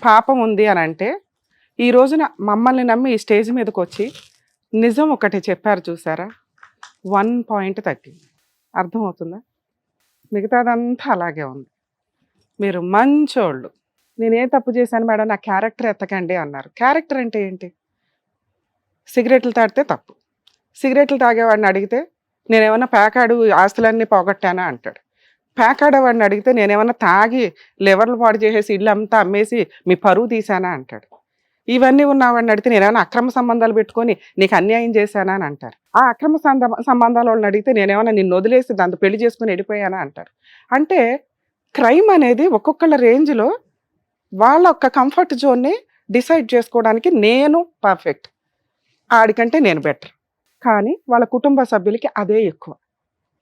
పాపం ఉంది అని అంటే, ఈ రోజున మమ్మల్ని నమ్మి ఈ స్టేజ్ మీదకి వచ్చి నిజం ఒకటి చెప్పారు చూసారా, 1 point తగ్గింది. అర్థమవుతుందా? మిగతాదంతా అలాగే ఉంది. మీరు మంచోళ్ళు. నేనే తప్పు చేశాను మేడం, నా క్యారెక్టర్ ఎత్తకండి అన్నారు. క్యారెక్టర్ అంటే ఏంటి? సిగరెట్లు తాగితే తప్పు. సిగరెట్లు తాగేవాడిని అడిగితే నేనేమన్నా పేకాడు ఆస్తులన్నీ పోగొట్టానా అంటాడు. పేకాడేవాడిని అడిగితే నేనేమన్నా తాగి లివర్లు పాడు చేసేసి ఇల్లు అంతా అమ్మేసి మీ పరువు తీసానా అంటాడు. ఇవన్నీ ఉన్నవాడిని అడిగితే నేనేమైనా అక్రమ సంబంధాలు పెట్టుకొని నీకు అన్యాయం చేశానా అని అంటారు. ఆ అక్రమ సంబంధాల వాళ్ళని అడిగితే నేనేమైనా నిన్ను వదిలేసి దాంతో పెళ్లి చేసుకుని వెళ్ళిపోయానా అంటారు. అంటే క్రైమ్ అనేది ఒక్కొక్కళ్ళ రేంజ్లో వాళ్ళ ఒక్క కంఫర్ట్ జోన్ని డిసైడ్ చేసుకోవడానికి నేను పర్ఫెక్ట్, ఆడికంటే నేను బెటర్. కానీ వాళ్ళ కుటుంబ సభ్యులకి అదే ఎక్కువ,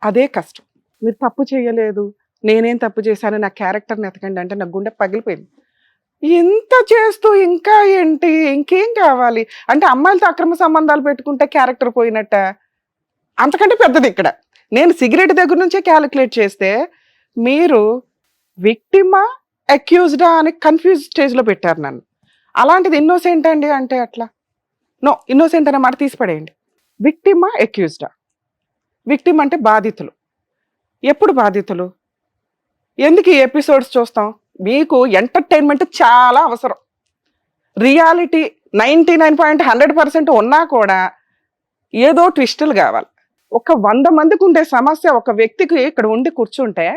అదే కష్టం. మీరు తప్పు చేయలేదు, నేనేం తప్పు చేశాను, నా క్యారెక్టర్ని ఎతకండి అంటే నా గుండె పగిలిపోయింది. ఇంత చేస్తూ ఇంకా ఏంటి, ఇంకేం కావాలి అంటే అమ్మాయిలతో అక్రమ సంబంధాలు పెట్టుకుంటే క్యారెక్టర్ పోయినట్ట. అంతకంటే పెద్దది ఇక్కడ. నేను సిగరెట్ దగ్గర నుంచే క్యాలిక్యులేట్ చేస్తే మీరు విక్టిమా అక్యూజ్డా అని కన్ఫ్యూజ్ స్టేజ్లో పెట్టారు నన్ను. అలాంటిది ఇన్నోసెంట్ అండి అంటే అట్లా నో, ఇన్నోసెంట్ అనే మాట తీసిపడేయండి. విక్టిమా అక్యూజ్డా? విక్టిమ్ అంటే బాధితులు. ఎప్పుడు బాధితులు? ఎందుకు ఈ ఎపిసోడ్స్ చూస్తాం? మీకు ఎంటర్టైన్మెంట్ చాలా అవసరం. రియాలిటీ 99.100% ఉన్నా కూడా ఏదో ట్విస్టులు కావాలి. ఒక 100 మందికి ఉండే సమస్య ఒక వ్యక్తికి ఇక్కడ ఉండి కూర్చుంటే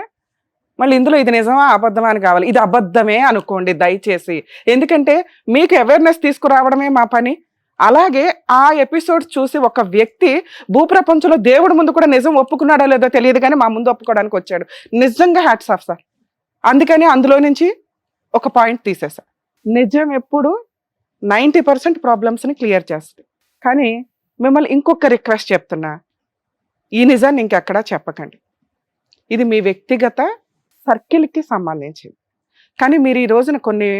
మళ్ళీ ఇందులో ఇది నిజమా అబద్ధమా అని కావాలి. ఇది అబద్ధమే అనుకోండి దయచేసి, ఎందుకంటే మీకు అవేర్నెస్ తీసుకురావడమే మా పని. అలాగే ఆ ఎపిసోడ్స్ చూసి ఒక వ్యక్తి భూప్రపంచంలో దేవుడి ముందు కూడా నిజం ఒప్పుకున్నాడో లేదో తెలియదు కానీ మా ముందు ఒప్పుకోవడానికి వచ్చాడు. నిజంగా హ్యాట్స్ ఆఫ్ సార్. అందుకని అందులో నుంచి ఒక పాయింట్ తీసేసా. నిజం ఎప్పుడు 90% ప్రాబ్లమ్స్ని క్లియర్ చేస్తుంది. కానీ మిమ్మల్ని ఇంకొక రిక్వెస్ట్ చెప్తున్నా, ఈ నిజాన్ని ఇంకెక్కడా చెప్పకండి. ఇది మీ వ్యక్తిగత సర్కిల్కి సంబంధించింది. కానీ మీరు ఈ రోజున కొన్ని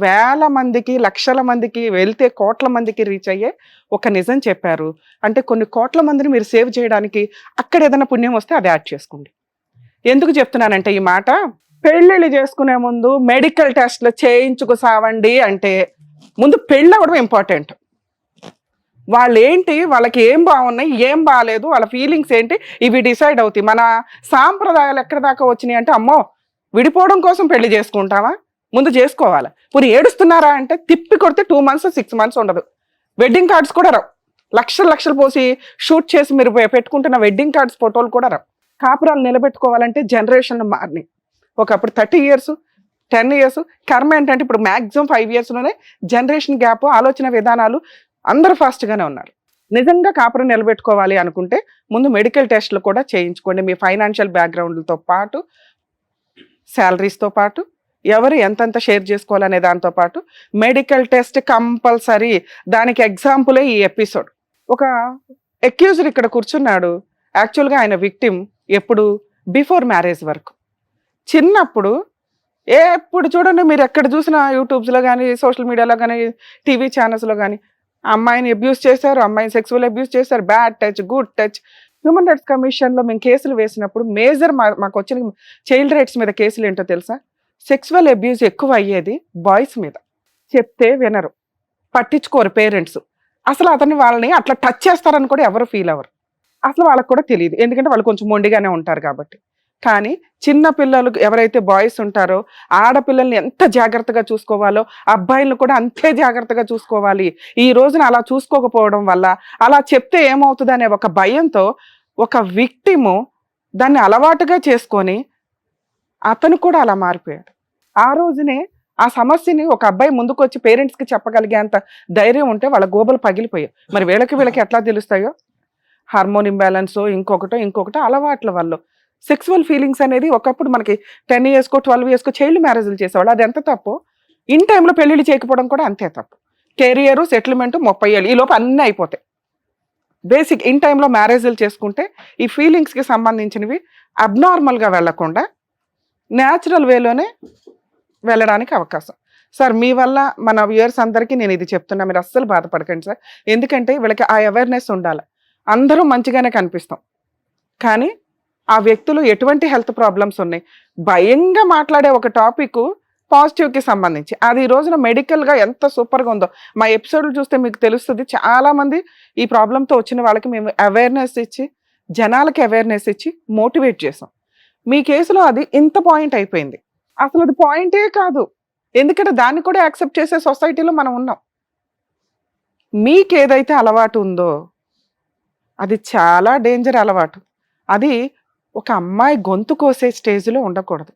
వేల మందికి, లక్షల మందికి, వెళ్తే కోట్ల మందికి రీచ్ అయ్యే ఒక నిజం చెప్పారు అంటే కొన్ని కోట్ల మందిని మీరు సేవ్ చేయడానికి అక్కడ ఏదైనా పుణ్యం వస్తే అది యాడ్ చేసుకోండి. ఎందుకు చెప్తున్నానంటే ఈ మాట, పెళ్ళిళ్ళు చేసుకునే ముందు మెడికల్ టెస్ట్లు చేయించుకు సావండి అంటే ముందు పెళ్ళి అవ్వడం ఇంపార్టెంట్. వాళ్ళు ఏంటి, వాళ్ళకి ఏం బాగున్నాయి, ఏం బాగాలేదు, వాళ్ళ ఫీలింగ్స్ ఏంటి, ఇవి డిసైడ్ అవుతాయి. మన సాంప్రదాయాలు ఎక్కడి దాకా వచ్చినాయి అంటే, అమ్మో విడిపోవడం కోసం పెళ్లి చేసుకుంటావా? ముందు చేసుకోవాలా? ఇప్పుడు ఏడుస్తున్నారా అంటే తిప్పి కొడితే 2 months 6 months ఉండదు. వెడ్డింగ్ కార్డ్స్ కూడా రావు. లక్షలు పోసి షూట్ చేసి మీరు పెట్టుకుంటున్న వెడ్డింగ్ కార్డ్స్ ఫోటోలు కూడా రావు. కాపురాలు నిలబెట్టుకోవాలంటే జనరేషన్లు మారినాయి. ఒకప్పుడు 30 years 10 years కర్మ ఏంటంటే ఇప్పుడు మ్యాక్సిమం 5 yearsలోనే జనరేషన్ గ్యాప్, ఆలోచన విధానాలు అందరూ ఫాస్ట్గానే ఉన్నారు. నిజంగా కాపురం నిలబెట్టుకోవాలి అనుకుంటే ముందు మెడికల్ టెస్ట్లు కూడా చేయించుకోండి. మీ ఫైనాన్షియల్ బ్యాక్గ్రౌండ్లతో పాటు, శాలరీస్తో పాటు, ఎవరు ఎంతెంత షేర్ చేసుకోవాలనే దాంతో పాటు మెడికల్ టెస్ట్ కంపల్సరీ. దానికి ఎగ్జాంపులే ఈ ఎపిసోడ్. ఒక అక్యూజర్ ఇక్కడ కూర్చున్నాడు. యాక్చువల్గా ఆయన విక్టిమ్ ఎప్పుడు బిఫోర్ మ్యారేజ్ వరకు. చిన్నప్పుడు ఎప్పుడు చూడండి మీరు ఎక్కడ చూసినా యూట్యూబ్స్లో కానీ, సోషల్ మీడియాలో కానీ, టీవీ ఛానల్స్లో కానీ అమ్మాయిని అబ్యూస్ చేశారు, అమ్మాయిని సెక్సువల్ అబ్యూస్ చేశారు, bad touch, good touch. Human rights కమిషన్లో మేము కేసులు వేసినప్పుడు మేజర్ మాకు వచ్చిన చైల్డ్ రైట్స్ మీద కేసులు ఏంటో తెలుసా? సెక్సువల్ అబ్యూస్ ఎక్కువ అయ్యేది బాయ్స్ మీద. చెప్తే వినరు, పట్టించుకోరు పేరెంట్స్. అసలు వాళ్ళని అట్లా టచ్ చేస్తారని కూడా ఎవరు ఫీల్ అవ్వరు. అసలు వాళ్ళకి కూడా తెలియదు, ఎందుకంటే వాళ్ళు కొంచెం మొండిగానే ఉంటారు కాబట్టి. కానీ చిన్న పిల్లలు ఎవరైతే బాయ్స్ ఉంటారో ఆడపిల్లల్ని ఎంత జాగ్రత్తగా చూసుకోవాలో అబ్బాయిలను కూడా అంతే జాగ్రత్తగా చూసుకోవాలి. ఈ రోజున అలా చూసుకోకపోవడం వల్ల, అలా చెప్తే ఏమవుతుంది అనే ఒక భయంతో ఒక విక్టిము దాన్ని అలవాటుగా చేసుకొని అతను కూడా అలా మారిపోయాడు. ఆ రోజునే ఆ సమస్యని ఒక అబ్బాయి ముందుకు వచ్చి పేరెంట్స్కి చెప్పగలిగేంత ధైర్యం ఉంటే వాళ్ళ గోబలు పగిలిపోయాయి. మరి వీళ్ళకి ఎట్లా తెలుస్తాయో? హార్మోన్ ఇంబ్యాలెన్సో ఇంకొకటో అలవాట్ల వల్ల సెక్సువల్ ఫీలింగ్స్ అనేది ఒకప్పుడు మనకి 10 years 12 years చైల్డ్ మ్యారేజ్లు చేసేవాళ్ళు. అది ఎంత తప్పు. ఇన్ టైంలో పెళ్లిళ్ళు చేయకపోవడం కూడా అంతే తప్పు. కెరియర్ సెటిల్మెంట్ 30 years ఈ లోపు అన్నీ అయిపోతాయి. బేసిక్ ఇన్ టైంలో మ్యారేజ్లు చేసుకుంటే ఈ ఫీలింగ్స్కి సంబంధించినవి అబ్నార్మల్గా వెళ్లకుండా న్యాచురల్ వేలోనే వెళ్ళడానికి అవకాశం. సార్ మీ వల్ల మన వ్యూయర్స్ అందరికీ నేను ఇది చెప్తున్నా, మీరు అస్సలు బాధపడకండి సార్. ఎందుకంటే వీళ్ళకి ఆ అవేర్నెస్ ఉండాలి. అందరూ మంచిగానే కనిపిస్తాం, కానీ ఆ వ్యక్తులు ఎటువంటి హెల్త్ ప్రాబ్లమ్స్ ఉన్నాయి. భయంగా మాట్లాడే ఒక టాపిక్ పాజిటివ్కి సంబంధించి అది ఈ రోజున మెడికల్గా ఎంత సూపర్గా ఉందో మా ఎపిసోడ్లు చూస్తే మీకు తెలుస్తుంది. చాలామంది ఈ ప్రాబ్లంతో వచ్చిన వాళ్ళకి మేము అవేర్నెస్ ఇచ్చి, జనాలకి అవేర్నెస్ ఇచ్చి మోటివేట్ చేసాం. మీ కేసులో అది ఇంత పాయింట్ అయిపోయింది. అసలు అది పాయింటే కాదు, ఎందుకంటే దాన్ని కూడా యాక్సెప్ట్ చేసే సొసైటీలో మనం ఉన్నాం. మీకు ఏదైతే అలవాటు ఉందో అది చాలా డేంజర్ అలవాటు. అది ఒక అమ్మాయి గొంతు కోసే స్టేజ్లో ఉండకూడదు.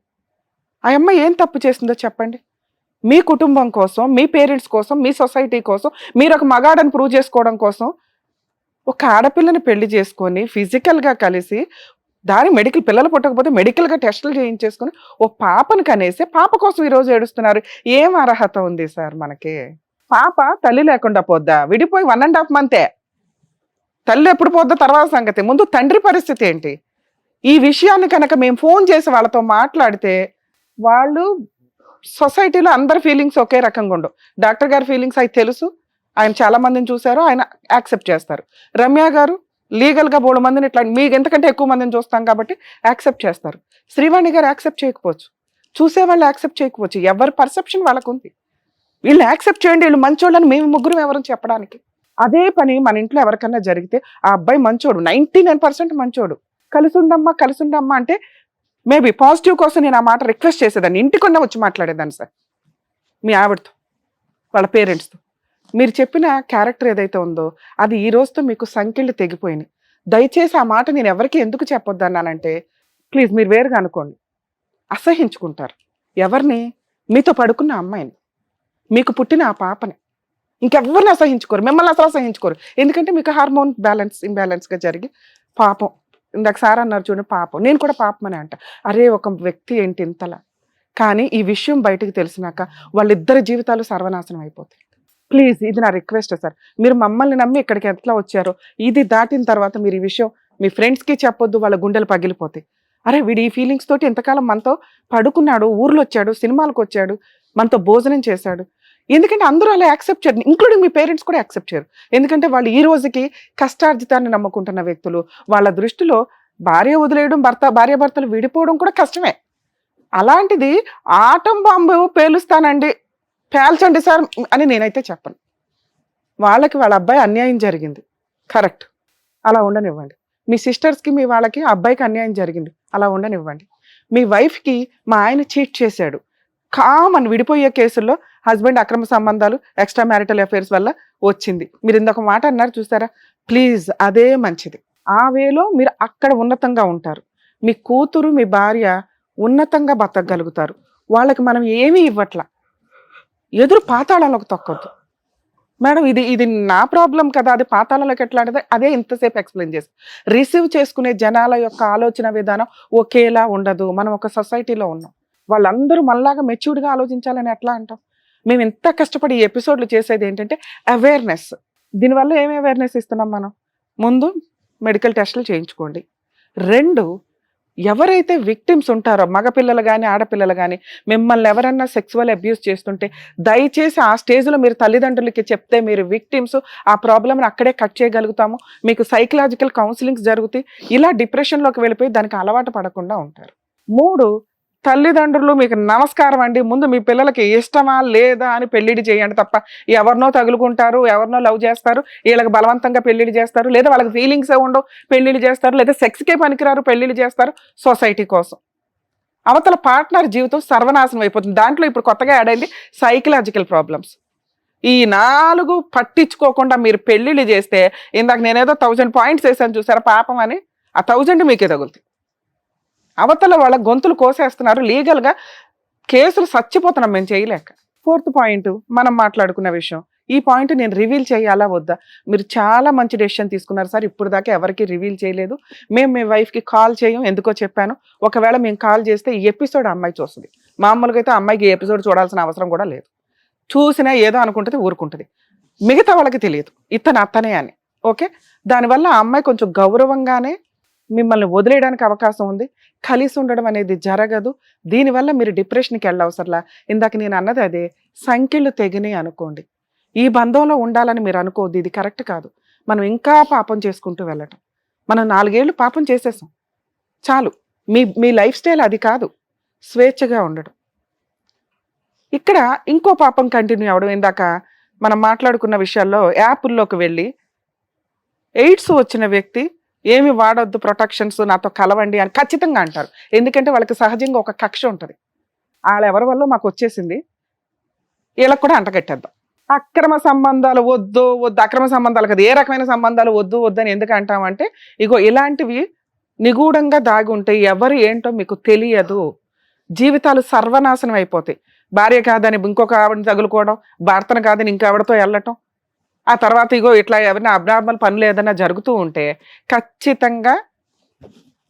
ఆ అమ్మాయి ఏం తప్పు చేసిందో చెప్పండి. మీ కుటుంబం కోసం, మీ పేరెంట్స్ కోసం, మీ సొసైటీ కోసం, మీరు ఒక మగాడని ప్రూవ్ చేసుకోవడం కోసం ఒక ఆడపిల్లని పెళ్లి చేసుకొని ఫిజికల్గా కలిసి దాని పిల్లలు పుట్టకపోతే మెడికల్గా టెస్టులు చేయించేసుకొని ఓ పాపను కనేసి పాప కోసం ఈరోజు ఏడుస్తున్నారు. ఏం అర్హత ఉంది సార్ మనకి? పాప తల్లి లేకుండా పోద్దా? విడిపోయి 1.5 months. తల్లి ఎప్పుడు పోద్దా తర్వాత సంగతి. ముందు తండ్రి పరిస్థితి ఏంటి? ఈ విషయాన్ని కనుక మేము ఫోన్ చేసి వాళ్ళతో మాట్లాడితే వాళ్ళు సొసైటీలో అందరి ఫీలింగ్స్ ఒకే రకంగా ఉండవు. డాక్టర్ గారి ఫీలింగ్స్ అవి తెలుసు, ఆయన చాలా మందిని చూశారు, ఆయన యాక్సెప్ట్ చేస్తారు. రమ్య గారు లీగల్గా 3 మందిని ఇట్లా మీకు ఎంతకంటే ఎక్కువ మందిని చూస్తాం కాబట్టి యాక్సెప్ట్ చేస్తారు. శ్రీవాణి గారు యాక్సెప్ట్ చేయకపోవచ్చు, చూసేవాళ్ళు యాక్సెప్ట్ చేయకపోవచ్చు. ఎవరి పర్సెప్షన్ వాళ్ళకు ఉంది. వీళ్ళు యాక్సెప్ట్ చేయండి, వీళ్ళు మంచోళ్ళని మేము ముగ్గురు ఎవరు చెప్పడానికి. అదే పని మన ఇంట్లో ఎవరికన్నా జరిగితే ఆ అబ్బాయి మంచోడు, 99% మంచోడు, కలిసి ఉండమ్మా అంటే మేబీ పాజిటివ్ కోసం నేను ఆ మాట రిక్వెస్ట్ చేసేదాన్ని, ఇంటికొన్నా వచ్చి మాట్లాడేదాన్ని సార్ మీ ఆవిడతో, వాళ్ళ పేరెంట్స్తో. మీరు చెప్పిన క్యారెక్టర్ ఏదైతే ఉందో అది ఈ రోజుతో మీకు సంఖ్యలు తెగిపోయినాయి. దయచేసి ఆ మాట నేను ఎవరికి ఎందుకు చెప్పొద్దు అన్నానంటే, ప్లీజ్ మీరు వేరుగా అనుకోండి. అసహించుకుంటారు. ఎవరిని? మీతో పడుకున్న అమ్మాయిని, మీకు పుట్టిన ఆ పాపని, ఇంకెవరిని అసహించుకోరు. మిమ్మల్ని అసలు అసహించుకోరు. ఎందుకంటే మీకు హార్మోన్ ఇంబ్యాలెన్స్గా జరిగి పాపం. ఇందాక సార్ అన్నారు చూడండి, పాపం. నేను కూడా పాపం అని అంట. అరే ఒక వ్యక్తి ఏంటి ఇంతలా. కానీ ఈ విషయం బయటకు తెలిసినాక వాళ్ళిద్దరి జీవితాలు సర్వనాశనం అయిపోతాయి. ప్లీజ్ ఇది నా రిక్వెస్ట్ సార్. మీరు మమ్మల్ని నమ్మి ఇక్కడికి ఎట్లా వచ్చారో ఇది దాటిన తర్వాత మీరు ఈ విషయం మీ ఫ్రెండ్స్కి చెప్పొద్దు, వాళ్ళ గుండెలు పగిలిపోతాయి. అరే వీడు ఈ ఫీలింగ్స్ తోటి ఎంతకాలం మనతో పడుకున్నాడు, ఊర్లో వచ్చాడు, సినిమాలకు వచ్చాడు, మనతో భోజనం చేశాడు. ఎందుకంటే అందరూ అలా యాక్సెప్ట్ చేయరు, ఇంక్లూడింగ్ మీ పేరెంట్స్ కూడా యాక్సెప్ట్ చేయరు. ఎందుకంటే వాళ్ళు ఈ రోజుకి కష్టార్జితాన్ని నమ్ముకుంటున్న వ్యక్తులు. వాళ్ళ దృష్టిలో భార్య వదిలేయడం, భార్యాభర్తలు విడిపోవడం కూడా కష్టమే. అలాంటిది ఆటం బాంబు పేలుస్తానండి, పేల్చండి సార్ అని నేనైతే చెప్పను. వాళ్ళకి వాళ్ళ అబ్బాయి అన్యాయం జరిగింది, కరెక్ట్, అలా ఉండనివ్వండి. మీ సిస్టర్స్కి మీ వాళ్ళకి అబ్బాయికి అన్యాయం జరిగింది, అలా ఉండనివ్వండి. మీ వైఫ్కి మా ఆయన చీట్ చేశాడు కామన్ విడిపోయే కేసుల్లో హస్బెండ్ అక్రమ సంబంధాలు ఎక్స్ట్రా మ్యారిటల్ అఫైర్స్ వల్ల వచ్చింది. మీరు ఇంకొక మాట అన్నారు చూసారా, ప్లీజ్ అదే మంచిది. ఆ వేలో మీరు అక్కడ ఉన్నతంగా ఉంటారు. మీ కూతురు మీ భార్య ఉన్నతంగా బతకగలుగుతారు. వాళ్ళకి మనం ఏమీ ఇవ్వట్లా, ఎదురు పాతాళంలోకి తొక్కొద్దు. మేడం ఇది నా ప్రాబ్లం కదా, అది పాతాళంలోకి ఎట్లా అంటే అదే ఇంతసేపు ఎక్స్ప్లెయిన్ చేస్తాం. రిసీవ్ చేసుకునే జనాల యొక్క ఆలోచన విధానం ఒకేలా ఉండదు. మనం ఒక సొసైటీలో ఉన్నాం, వాళ్ళందరూ మనలాగా మెచ్యూర్డ్గా ఆలోచించాలని ఎట్లా అంటాం? మేము ఎంత కష్టపడి ఈ ఎపిసోడ్లు చేసేది ఏంటంటే అవేర్నెస్. దీనివల్ల ఏమి అవేర్నెస్ ఇస్తున్నాం మనం? ముందు మెడికల్ టెస్టులు చేయించుకోండి. 2, ఎవరైతే విక్టిమ్స్ ఉంటారో మగపిల్లలు కానీ ఆడపిల్లలు కానీ మిమ్మల్ని ఎవరన్నా సెక్సువల్ అబ్యూస్ చేస్తుంటే దయచేసి ఆ స్టేజ్లో మీరు తల్లిదండ్రులకి చెప్తే మీరు విక్టిమ్స్, ఆ ప్రాబ్లమ్ని అక్కడే కట్ చేయగలుగుతాము. మీకు సైకలాజికల్ కౌన్సిలింగ్స్ జరుగుతాయి. ఇలా డిప్రెషన్లోకి వెళ్ళిపోయి దానికి అలవాటు పడకుండా ఉంటారు. 3, తల్లిదండ్రులు మీకు నమస్కారం అండి, ముందు మీ పిల్లలకి ఇష్టమా లేదా అని పెళ్లిడి చేయండి తప్ప ఎవరినో తగులుకుంటారు, ఎవరినో లవ్ చేస్తారు, వీళ్ళకి బలవంతంగా పెళ్లిడి చేస్తారు, లేదా వాళ్ళకి ఫీలింగ్స్ ఉండవు పెళ్లిడి చేస్తారు, లేదా సెక్స్కే పనికిరారు పెళ్లిడి చేస్తారు సొసైటీ కోసం. అవతల పార్ట్నర్ జీవితం సర్వనాశనం అయిపోతుంది. దాంట్లో ఇప్పుడు కొత్తగా యాడ్ అయింది సైకలాజికల్ ప్రాబ్లమ్స్. ఈ 4 పట్టించుకోకుండా మీరు పెళ్లిళ్ళు చేస్తే, ఇందాక నేనేదో 1000 పాయింట్స్ వేసాను చూసారా పాపం అని, ఆ 1000 మీకే తగులుతాయి. అవతల వాళ్ళ గొంతులు కోసేస్తున్నారు, లీగల్గా కేసులు చచ్చిపోతున్నాం మేము చేయలేక. 4th పాయింట్ మనం మాట్లాడుకున్న విషయం. ఈ పాయింట్ నేను రివీల్ చేయాలా వద్దా? మీరు చాలా మంచి డెసిషన్ తీసుకున్నారు సార్, ఇప్పుడు దాకా ఎవరికి రివీల్ చేయలేదు. మేము మీ వైఫ్కి కాల్ చేయం, ఎందుకో చెప్పాను. ఒకవేళ మేము కాల్ చేస్తే ఈ ఎపిసోడ్ అమ్మాయి చూస్తుంది. మామూలుగా అయితే అమ్మాయికి ఈ ఎపిసోడ్ చూడాల్సిన అవసరం కూడా లేదు. చూసినా ఏదో అనుకుంటుంది, ఊరుకుంటుంది. మిగతా వాళ్ళకి తెలియదు ఇతను అత్తనే అని. ఓకే, దానివల్ల ఆ అమ్మాయి కొంచెం గౌరవంగానే మిమ్మల్ని వదిలేయడానికి అవకాశం ఉంది. కలిసి ఉండడం అనేది జరగదు. దీనివల్ల మీరు డిప్రెషన్కి వెళ్ళవసరలా. ఇందాక నేను అన్నది అదే, సంఖ్యలు తెగినాయి అనుకోండి, ఈ బంధంలో ఉండాలని మీరు అనుకోవద్దు. ఇది కరెక్ట్ కాదు. మనం ఇంకా పాపం చేసుకుంటూ వెళ్ళటం. మనం 4 ఏళ్ళు పాపం చేసేసాం, చాలు. మీ లైఫ్ స్టైల్ అది కాదు, స్వేచ్ఛగా ఉండడం. ఇక్కడ ఇంకో పాపం కంటిన్యూ అవ్వడం. ఇందాక మనం మాట్లాడుకున్న విషయాల్లో యాప్ల్లోకి వెళ్ళి ఎయిడ్స్ వచ్చిన వ్యక్తి ఏమి వాడొద్దు, ప్రొటెక్షన్స్ నాతో కలవండి అని ఖచ్చితంగా అంటారు. ఎందుకంటే వాళ్ళకి సహజంగా ఒక కక్ష ఉంటుంది, వాళ్ళ ఎవరి వల్ల మాకు వచ్చేసింది, వీళ్ళకి కూడా అంటగట్టేద్దాం. అక్రమ సంబంధాలు వద్దు, అక్రమ సంబంధాలు కదా, ఏ రకమైన సంబంధాలు వద్దు అని ఎందుకు అంటామంటే, ఇగో ఇలాంటివి నిగూఢంగా దాగి ఉంటాయి, ఎవరు ఏంటో మీకు తెలియదు. జీవితాలు సర్వనాశనం అయిపోతాయి. భార్య కాదని ఇంకొక ఆవిడని తగులుకోవడం, భర్తను కాదని ఇంకెవరితో వెళ్ళటం, ఆ తర్వాత ఇగో ఇట్లా ఎవరైనా అబ్నార్మల్ పనులు ఏదైనా జరుగుతూ ఉంటే ఖచ్చితంగా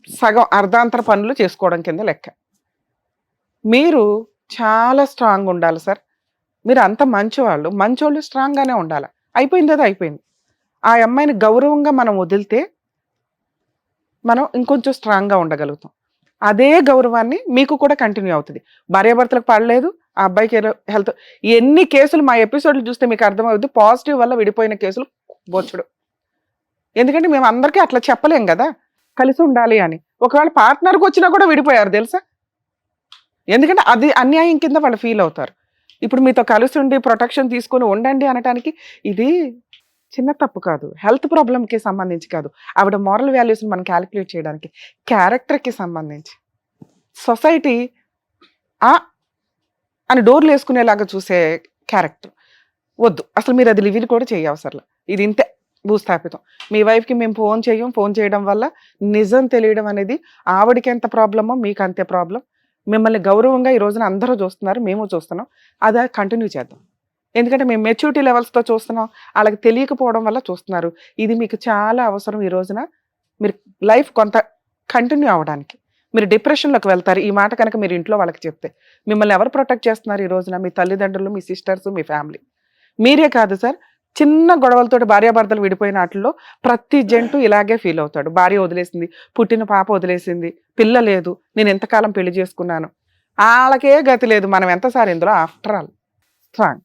సగం అర్ధాంతర పనులు చేసుకోవడం కింద లెక్క. మీరు చాలా స్ట్రాంగ్ ఉండాలి సార్. మీరు అంత మంచోళ్ళు స్ట్రాంగ్గానే ఉండాలి. అయిపోయింది, అది అయిపోయింది. ఆ అమ్మాయిని గౌరవంగా మనం వదిలితే మనం ఇంకొంచెం స్ట్రాంగ్గా ఉండగలుగుతాం. అదే గౌరవాన్ని మీకు కూడా కంటిన్యూ అవుతుంది. భార్యాభర్తలకు పడలేదు, ఆ అబ్బాయికి హెల్త్, ఎన్ని కేసులు మా ఎపిసోడ్లు చూస్తే మీకు అర్థమవుతుంది. పాజిటివ్ వల్ల విడిపోయిన కేసులు బొచ్చుడు. ఎందుకంటే మేము అందరికీ అట్లా చెప్పలేం కదా కలిసి ఉండాలి అని. ఒకవేళ పార్ట్నర్కి వచ్చినా కూడా విడిపోయారు తెలుసా, ఎందుకంటే అది అన్యాయం కింద వాళ్ళు ఫీల్ అవుతారు. ఇప్పుడు మీతో కలిసి ఉండి ప్రొటెక్షన్ తీసుకొని ఉండండి అనటానికి ఇది చిన్న తప్పు కాదు, హెల్త్ ప్రాబ్లంకి సంబంధించి కాదు, ఆవిడ మారల్ వాల్యూస్ని మనం క్యాలిక్యులేట్ చేయడానికి, క్యారెక్టర్కి సంబంధించి. సొసైటీ అని డోర్లు వేసుకునేలాగా చూసే క్యారెక్టర్ వద్దు. అసలు మీరు అది లివిల్ కూడా చేయవసరలా. ఇది ఇంతే భూస్థాపితం. మీ వైఫ్కి మేము ఫోన్ చేయడం వల్ల నిజం తెలియడం అనేది ఆవిడకి ఎంత ప్రాబ్లమో మీకు అంతే ప్రాబ్లం. మిమ్మల్ని గౌరవంగా ఈ రోజున అందరూ చూస్తున్నారు, మేము చూస్తున్నాం, అది కంటిన్యూ చేద్దాం. ఎందుకంటే మేము మెచ్యూరిటీ లెవెల్స్తో చూస్తున్నాం, వాళ్ళకి తెలియకపోవడం వల్ల చూస్తున్నారు. ఇది మీకు చాలా అవసరం. ఈ రోజున మీరు లైఫ్ కొంత కంటిన్యూ అవ్వడానికి. మీరు డిప్రెషన్లోకి వెళ్తారు ఈ మాట కనుక మీరు ఇంట్లో వాళ్ళకి చెప్తే. మిమ్మల్ని ఎవరు ప్రొటెక్ట్ చేస్తున్నారు ఈ రోజున? మీ తల్లిదండ్రులు, మీ సిస్టర్స్, మీ ఫ్యామిలీ. మీరే కాదు సార్, చిన్న గొడవలతో భార్యాభర్తలు విడిపోయిన వాటిల్లో ప్రతి జంటు ఇలాగే ఫీల్ అవుతాడు. భార్య వదిలేసింది, పుట్టిన పాప వదిలేసింది, పిల్ల లేదు, నేను ఎంతకాలం పెళ్లి చేసుకున్నాను, వాళ్ళకే గతి లేదు. మనం ఎంత సార్ ఇందులో? After all strong.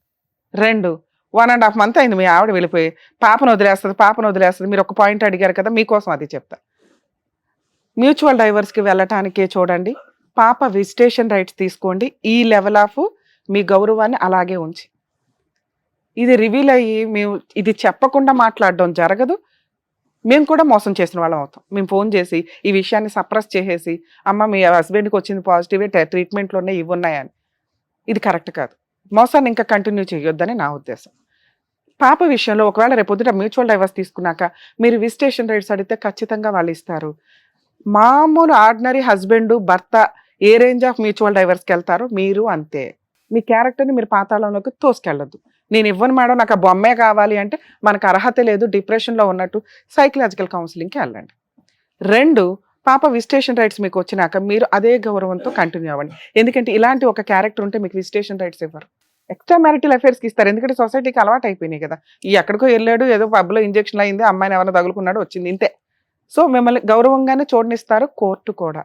2, 1.5 month అయింది మీ ఆవిడ వెళ్ళిపోయి, పాపను వదిలేస్తుంది. మీరు ఒక పాయింట్ అడిగారు కదా, మీకోసం అది చెప్తా. మ్యూచువల్ డైవర్స్కి వెళ్ళటానికే చూడండి. పాప విజిటేషన్ రైట్స్ తీసుకోండి. ఈ లెవెల్ ఆఫ్ మీ గౌరవాన్ని అలాగే ఉంచి, ఇది రివీల్ అయ్యి మేము ఇది చెప్పకుండా మాట్లాడడం జరగదు. మేము కూడా మోసం చేసిన వాళ్ళం అవుతాం. మేము ఫోన్ చేసి ఈ విషయాన్ని సప్రెస్ చేసేసి, అమ్మ మీ హస్బెండ్కి వచ్చింది పాజిటివే, ట్రీట్మెంట్లు ఉన్నాయి, ఇవి ఉన్నాయని. ఇది కరెక్ట్ కాదు. మోసాన్ని ఇంకా కంటిన్యూ చేయొద్దని నా ఉద్దేశం. పాప విషయంలో ఒకవేళ రేపొద్దుట మ్యూచువల్ డైవర్స్ తీసుకున్నాక మీరు విజిటేషన్ రైట్స్ అడిగితే ఖచ్చితంగా వాళ్ళు ఇస్తారు. మామూలు ఆర్డినరీ హస్బెండ్ భర్త ఏ రేంజ్ ఆఫ్ మ్యూచువల్ డైవర్స్కి వెళ్తారో మీరు అంతే. మీ క్యారెక్టర్ని మీరు పాతాళంలోకి తోసుకెళ్ళొద్దు. నేను ఇవ్వను మేడం, నాకు ఆ బొమ్మే కావాలి అంటే మనకు అర్హత లేదు, డిప్రెషన్లో ఉన్నట్టు సైకలాజికల్ కౌన్సిలింగ్కి వెళ్ళండి. 2, పాప విజిటేషన్ రైట్స్ మీకు వచ్చినాక మీరు అదే గౌరవంతో కంటిన్యూ అవ్వండి. ఎందుకంటే ఇలాంటి ఒక క్యారెక్టర్ ఉంటే మీకు విజిటేషన్ రైట్స్ ఇవ్వరు, ఎక్స్ట్రా మ్యారిటల్ అఫేర్స్కి ఇస్తారు. ఎందుకంటే సొసైటీకి అలవాటు అయిపోయినాయి కదా, ఈ ఎక్కడికో వెళ్ళాడు, ఏదో పబ్లో ఇంజెక్షన్ అయింది, అమ్మాయిని ఎవరైనా తగులుకున్నాడు, వచ్చింది, ఇంతే. సో మిమ్మల్ని గౌరవంగానే చూడనిస్తారు కోర్టు కూడా.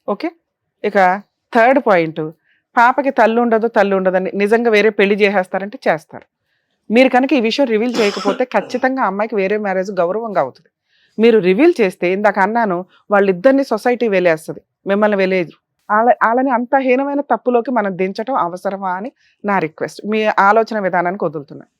ఓకే. ఇక 3rd పాయింట్, పాపకి తల్లి ఉండదని నిజంగా వేరే పెళ్లి చేసేస్తారంటే చేస్తారు. మీరు కనుక ఈ విషయం రివీల్ చేయకపోతే ఖచ్చితంగా అమ్మాయికి వేరే మ్యారేజ్ గౌరవంగా అవుతుంది. మీరు రివీల్ చేస్తే ఇందాక అన్నాను, వాళ్ళిద్దరిని సొసైటీ వెలేస్తుంది, మిమ్మల్ని వెలేదు. వాళ్ళని అంత హీనమైన తప్పులోకి మనం దించడం అవసరమా అని నా రిక్వెస్ట్. మీ ఆలోచన విధానానికి వదులుతున్నాను.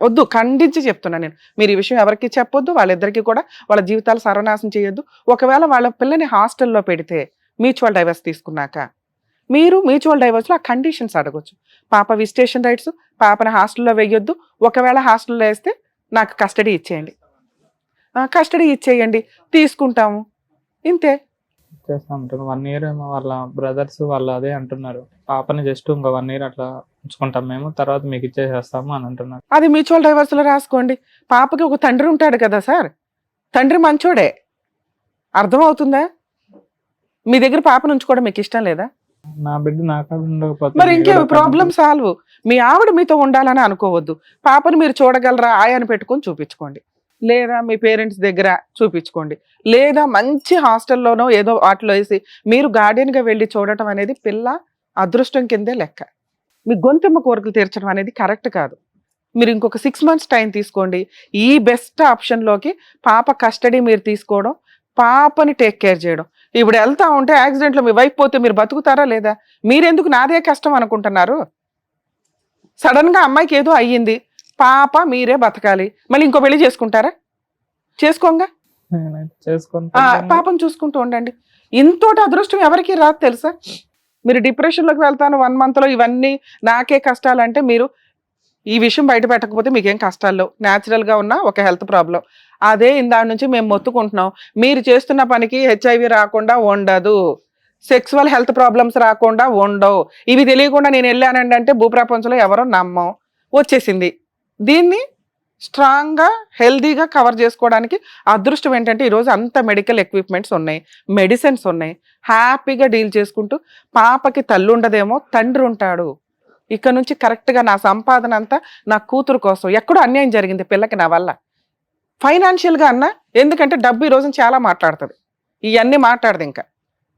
వద్దు ఖండించి చెప్తున్నా నేను. మీరు ఈ విషయం ఎవరికి చెప్పొద్దు, వాళ్ళిద్దరికీ కూడా వాళ్ళ జీవితాలు సర్వనాశనం చేయొద్దు. ఒకవేళ వాళ్ళ పిల్లని హాస్టల్లో పెడితే మ్యూచువల్ డైవర్స్ తీసుకున్నాక మీరు మ్యూచువల్ డైవర్స్లో ఆ కండిషన్స్ అడగొచ్చు. పాప విజిటేషన్ రైట్స్, పాపని హాస్టల్లో వేయొద్దు, ఒకవేళ హాస్టల్లో వేస్తే నాకు కస్టడీ ఇచ్చేయండి, తీసుకుంటాము, ఇంతే. చేస్తా ఉంటారు. 1 year ఏమో వాళ్ళ బ్రదర్స్ వాళ్ళు అదే అంటున్నారు, పాపని జస్ట్ ఇంకో 1 year అట్లా ఉంచుకుంటాం మేము, తర్వాత మీకు ఇచ్చేసేస్తాము అని అంటున్నారు. అది మ్యూచువల్ డైవర్స్లో రాసుకోండి. పాపకి ఒక తండ్రి ఉంటాడు కదా సార్, తండ్రి మంచోడే, అర్థమవుతుందా? మీ దగ్గర పాపను ఉంచుకోవడం మీకు ఇష్టం లేదా? నా బిడ్డ నాకాడ ఉండకపోతే మరి ఇంకే ప్రాబ్లం సాల్వ్. మీ ఆవిడ మీతో ఉండాలని అనుకోవద్దు. పాపను మీరు చూడగలరా ఆయాన్ని పెట్టుకొని చూపించుకోండి, లేదా మీ పేరెంట్స్ దగ్గర చూపించుకోండి, లేదా మంచి హాస్టల్లోనో ఏదో వాటిలో వేసి మీరు గార్డియన్గా వెళ్ళి చూడటం అనేది పిల్ల అదృష్టం కిందే లెక్క. మీ గొంతెమ్మ కోరికలు తీర్చడం అనేది కరెక్ట్ కాదు. మీరు ఇంకొక 6 months టైం తీసుకోండి. ఈ బెస్ట్ ఆప్షన్లోకి పాప కస్టడీ మీరు తీసుకోవడం, పాపని టేక్ కేర్ చేయడం. ఇప్పుడు వెళ్తా ఉంటే యాక్సిడెంట్లో మీ వైఫ్ పోతే మీరు బతుకుతారా లేదా? మీరెందుకు నాదే కష్టం అనుకుంటున్నారు? సడన్గా అమ్మాయికి ఏదో అయ్యింది, పాప మీరే బతకాలి, మళ్ళీ ఇంకో పెళ్లి చేసుకుంటారా? చేసుకోంగా, పాపం చూసుకుంటూ ఉండండి. ఇంతోటి అదృష్టం ఎవరికి రాదు తెలుసా? మీరు డిప్రెషన్లోకి వెళ్తాను 1 monthలో ఇవన్నీ నాకే కష్టాలంటే మీరు ఈ విషయం బయట పెట్టకపోతే మీకేం కష్టాలు లేవు. న్యాచురల్గా ఉన్న ఒక హెల్త్ ప్రాబ్లం అదే. ఇందాక నుంచి మేము మొత్తుకుంటున్నాం, మీరు చేస్తున్న పనికి HIV రాకుండా ఉండదు, సెక్సువల్ హెల్త్ ప్రాబ్లమ్స్ రాకుండా ఉండవు. ఇవి తెలియకుండా నేను వెళ్ళానండి అంటే భూప్రపంచంలో ఎవరో నమ్మం, వచ్చేసింది. దీన్ని స్ట్రాంగ్గా హెల్దీగా కవర్ చేసుకోవడానికి అదృష్టం ఏంటంటే ఈరోజు అంత మెడికల్ ఎక్విప్మెంట్స్ ఉన్నాయి, మెడిసిన్స్ ఉన్నాయి, హ్యాపీగా డీల్ చేసుకుంటూ పాపకి తల్లి ఉండదేమో తండ్రి ఉంటాడు. ఇక్కడ నుంచి కరెక్ట్గా నా సంపాదన అంతా నా కూతురు కోసం. ఎక్కడో అన్యాయం జరిగింది పిల్లకి నా వల్ల, ఫైనాన్షియల్గా అన్నా, ఎందుకంటే డబ్బు ఈ రోజున చాలా మాట్లాడుతుంది, ఇవన్నీ మాట్లాడదు. ఇంకా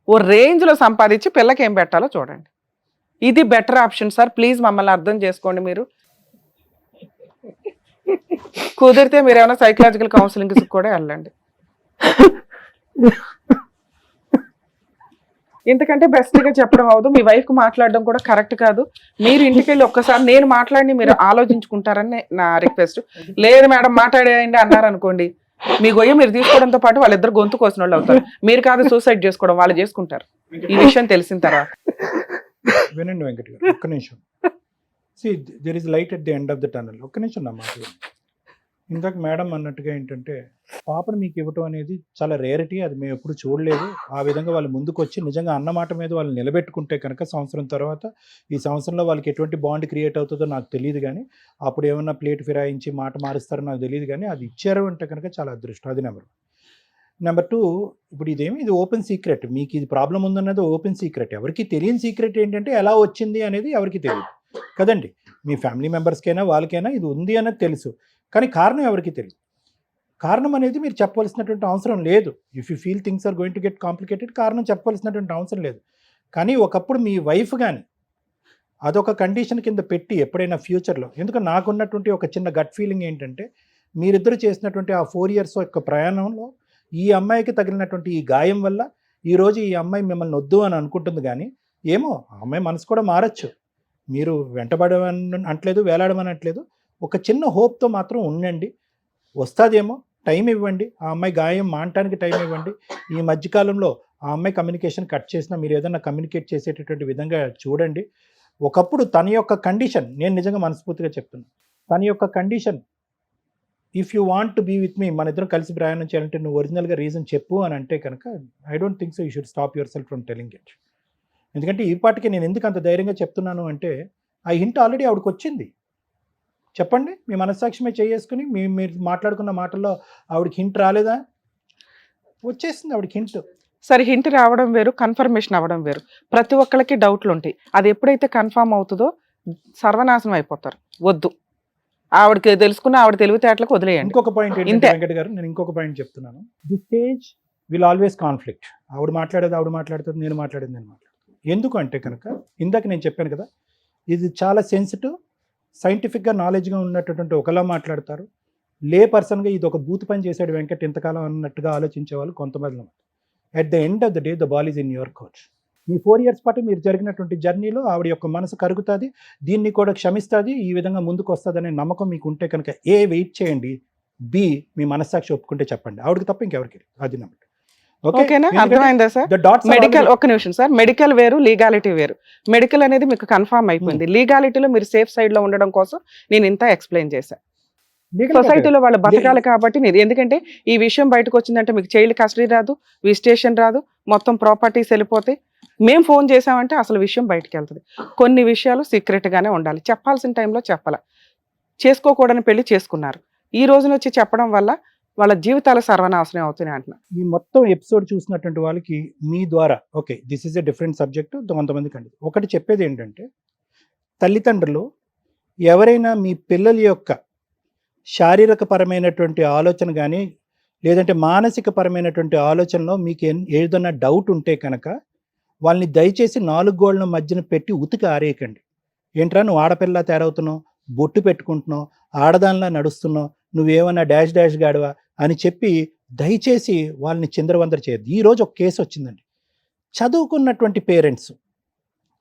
ఓ రేంజ్లో సంపాదించి పిల్లకి ఏం పెట్టాలో చూడండి. ఇది బెటర్ ఆప్షన్ సార్. ప్లీజ్ మమ్మల్ని అర్థం చేసుకోండి. మీరు కుదిరితే మీరు ఏమైనా సైకలాజికల్ కౌన్సిలింగ్ కూడా వెళ్ళండి. ఇంతకంటే బెస్ట్గా చెప్పడం అవదు. మీ వైఫ్కి మాట్లాడడం కూడా కరెక్ట్ కాదు. మీరు ఇంటికి వెళ్ళి ఒక్కసారి నేను మాట్లాడి మీరు ఆలోచించుకుంటారని నా రిక్వెస్ట్. లేదు మేడం మాట్లాడేయండి అన్నారనుకోండి, మీ గొయ్య మీరు తీసుకోవడంతో పాటు వాళ్ళిద్దరు గొంతు కోసిన వాళ్ళు అవుతారు. మీరు కాదు సూసైడ్ చేసుకోవడం, వాళ్ళు చేసుకుంటారు. ఈ విషయం తెలిసిన తర్వాత వినండి వెంకట్ గారు, ఒక్క నిమిషం. There is light at the end of the tunnel. ఒక్క నిమిషం నా మాట. ఇందాక మేడం అన్నట్టుగా ఏంటంటే పాపను మీకు ఇవ్వటం అనేది చాలా రేరిటీ, అది మేము ఎప్పుడు చూడలేదు. ఆ విధంగా వాళ్ళు ముందుకు వచ్చి నిజంగా అన్నమాట మీద వాళ్ళు నిలబెట్టుకుంటే కనుక సంవత్సరం తర్వాత ఈ సంవత్సరంలో వాళ్ళకి ఎటువంటి బాండ్ క్రియేట్ అవుతుందో నాకు తెలియదు, కానీ అప్పుడు ఏమన్నా ప్లేట్ ఫిరాయించి మాట మారుస్తారో నాకు తెలియదు, కానీ అది ఇచ్చారు అంటే కనుక చాలా అదృష్టం. అది నెంబర్ 2. ఇప్పుడు ఇది ఓపెన్ సీక్రెట్. మీకు ఇది ప్రాబ్లం ఉందన్నది ఓపెన్ సీక్రెట్. ఎవరికి తెలియని సీక్రెట్ ఏంటంటే ఎలా వచ్చింది అనేది ఎవరికి తెలియదు కదండి. మీ ఫ్యామిలీ మెంబర్స్కైనా వాళ్ళకైనా ఇది ఉంది అన్నది తెలుసు, కానీ కారణం ఎవరికి తెలియదు. కారణం అనేది మీరు చెప్పవలసినటువంటి అవసరం లేదు. If you feel things are going to get complicated, కారణం చెప్పవలసినటువంటి అవసరం లేదు. కానీ ఒకప్పుడు మీ వైఫ్ కానీ అదొక కండిషన్ కింద పెట్టి ఎప్పుడైనా ఫ్యూచర్లో, ఎందుకంటే నాకున్నటువంటి ఒక చిన్న గట్ ఫీలింగ్ ఏంటంటే మీరిద్దరు చేసినటువంటి ఆ 4 years యొక్క ప్రయాణంలో ఈ అమ్మాయికి తగిలినటువంటి ఈ గాయం వల్ల ఈరోజు ఈ అమ్మాయి మిమ్మల్ని వద్దు అని అనుకుంటుంది, కానీ ఏమో ఆ అమ్మాయి మనసు కూడా మారచ్చు. మీరు వెంటబడమని అంటలేదు, వేలాడమని అంటలేదు. ఒక చిన్న హోప్తో మాత్రం ఉండండి, వస్తుందేమో, టైం ఇవ్వండి, ఆ అమ్మాయి గాయం మానటానికి టైం ఇవ్వండి. ఈ మధ్యకాలంలో ఆ అమ్మాయి కమ్యూనికేషన్ కట్ చేసినా మీరు ఏదైనా కమ్యూనికేట్ చేసేటటువంటి విధంగా చూడండి. ఒకప్పుడు తన యొక్క కండిషన్, నేను నిజంగా మనస్ఫూర్తిగా చెప్తున్నాను, తన యొక్క condition, if you want to be with me, మన ఇద్దరం కలిసి ప్రయాణం చేయాలంటే నువ్వు ఒరిజినల్గా రీజన్ చెప్పు అని అంటే కనుక I don't think so you should stop your self from telling it. ఎందుకంటే ఈ పాటికి నేను ఎందుకు అంత ధైర్యంగా చెప్తున్నాను అంటే ఆ హింట్ ఆల్రెడీ ఆవిడకి వచ్చింది. చెప్పండి, మీ మనస్సాక్షిమే చేసుకుని మీరు మాట్లాడుకున్న మాటల్లో ఆవిడకి హింట్ రాలేదా? వచ్చేసింది ఆవిడకి హింట్. సరే, హింట్ రావడం వేరు, కన్ఫర్మేషన్ అవ్వడం వేరు. ప్రతి ఒక్కరికి డౌట్లు ఉంటాయి. అది ఎప్పుడైతే కన్ఫర్మ్ అవుతుందో సర్వనాశనం అయిపోతారు. వద్దు, ఆవిడకి తెలుసుకున్న ఆవిడ తెలివితేటలకు వదిలేయండి. ఇంకొక పాయింట్ ఏంటంటే ఇంతే. వెంకట గారు, నేను ఇంకొక పాయింట్ చెప్తున్నాను. The stage will always conflict. ఆవిడ మాట్లాడేది ఆవిడ మాట్లాడుతుంది, నేను మాట్లాడేది నేను మాట్లాడుతాను. ఎందుకు అంటే కనుక ఇందాక నేను చెప్పాను కదా, ఇది చాలా సెన్సిటివ్, సైంటిఫిక్గా నాలెడ్జ్గా ఉన్నటువంటి ఒకలా మాట్లాడతారు, లే పర్సన్గా ఇది ఒక బూత్ పని చేశాడు వెంకట్ ఇంతకాలం అన్నట్టుగా ఆలోచించే వాళ్ళు కొంతమంది. At the end of the day the ball is in your coach. Me 4 years పాటు మీరు జరిగినటువంటి జర్నీలో ఆవిడ యొక్క మనసు కరుగుతుంది, దీన్ని కూడా క్షమిస్తుంది, ఈ విధంగా ముందుకు వస్తుంది అనే నమ్మకం మీకు ఉంటే కనుక ఏ వెయిట్ చేయండి, బి మీ మనస్సాక్షి ఒప్పుకుంటే చెప్పండి, ఆవిడకి తప్ప ఇంకెవరికి. అది నమ్మకం. ఓకేనా? అర్థమైందా సార్? మెడికల్, ఒక్క నిమిషం సార్, మెడికల్ వేరు, లీగాలిటీ వేరు. మెడికల్ అనేది మీకు కన్ఫర్మ్ అయిపోయింది. లీగాలిటీలో మీరు సేఫ్ సైడ్ లో ఉండడం కోసం నేను ఇంత ఎక్స్ప్లెయిన్ చేశాను. సొసైటీలో వాళ్ళు బతకాలి కాబట్టి మీరు, ఎందుకంటే ఈ విషయం బయటకు వచ్చిందంటే మీకు చైల్డ్ కస్టడీ రాదు, విజిటేషన్ రాదు, మొత్తం ప్రాపర్టీస్ వెళ్ళిపోతాయి. మేము ఫోన్ చేసామంటే అసలు విషయం బయటకు వెళ్తుంది. కొన్ని విషయాలు సీక్రెట్ గానే ఉండాలి, చెప్పాల్సిన టైంలో చెప్పాల. చేసుకోకూడని పెళ్లి చేసుకున్నారు, ఈ రోజున వచ్చి చెప్పడం వల్ల వాళ్ళ జీవితాలు సర్వనాశనం అవుతున్నాయి అంటున్నా. ఈ మొత్తం ఎపిసోడ్ చూసినటువంటి వాళ్ళకి మీ ద్వారా okay this is a different subject కొంతమందికి అండి. ఒకటి చెప్పేది ఏంటంటే, తల్లిదండ్రులు ఎవరైనా మీ పిల్లల యొక్క శారీరక పరమైనటువంటి ఆలోచన కానీ లేదంటే మానసిక పరమైనటువంటి ఆలోచనలో మీకు ఏదైనా డౌట్ ఉంటే కనుక వాళ్ళని దయచేసి 4 గోళ్ల మధ్యన పెట్టి ఉతికి ఆరేయకండి. ఏంట్రా నువ్వు ఆడపిల్ల తయారవుతున్నావు, బొట్టు పెట్టుకుంటున్నావు, ఆడదానిలా నడుస్తున్నావు, నువ్వేమన్నా డాష్ డాష్ గాడువా అని చెప్పి దయచేసి వాళ్ళని చిందరవందర చేయద్దు. ఈరోజు ఒక కేసు వచ్చిందండి. చదువుకున్నటువంటి పేరెంట్స్,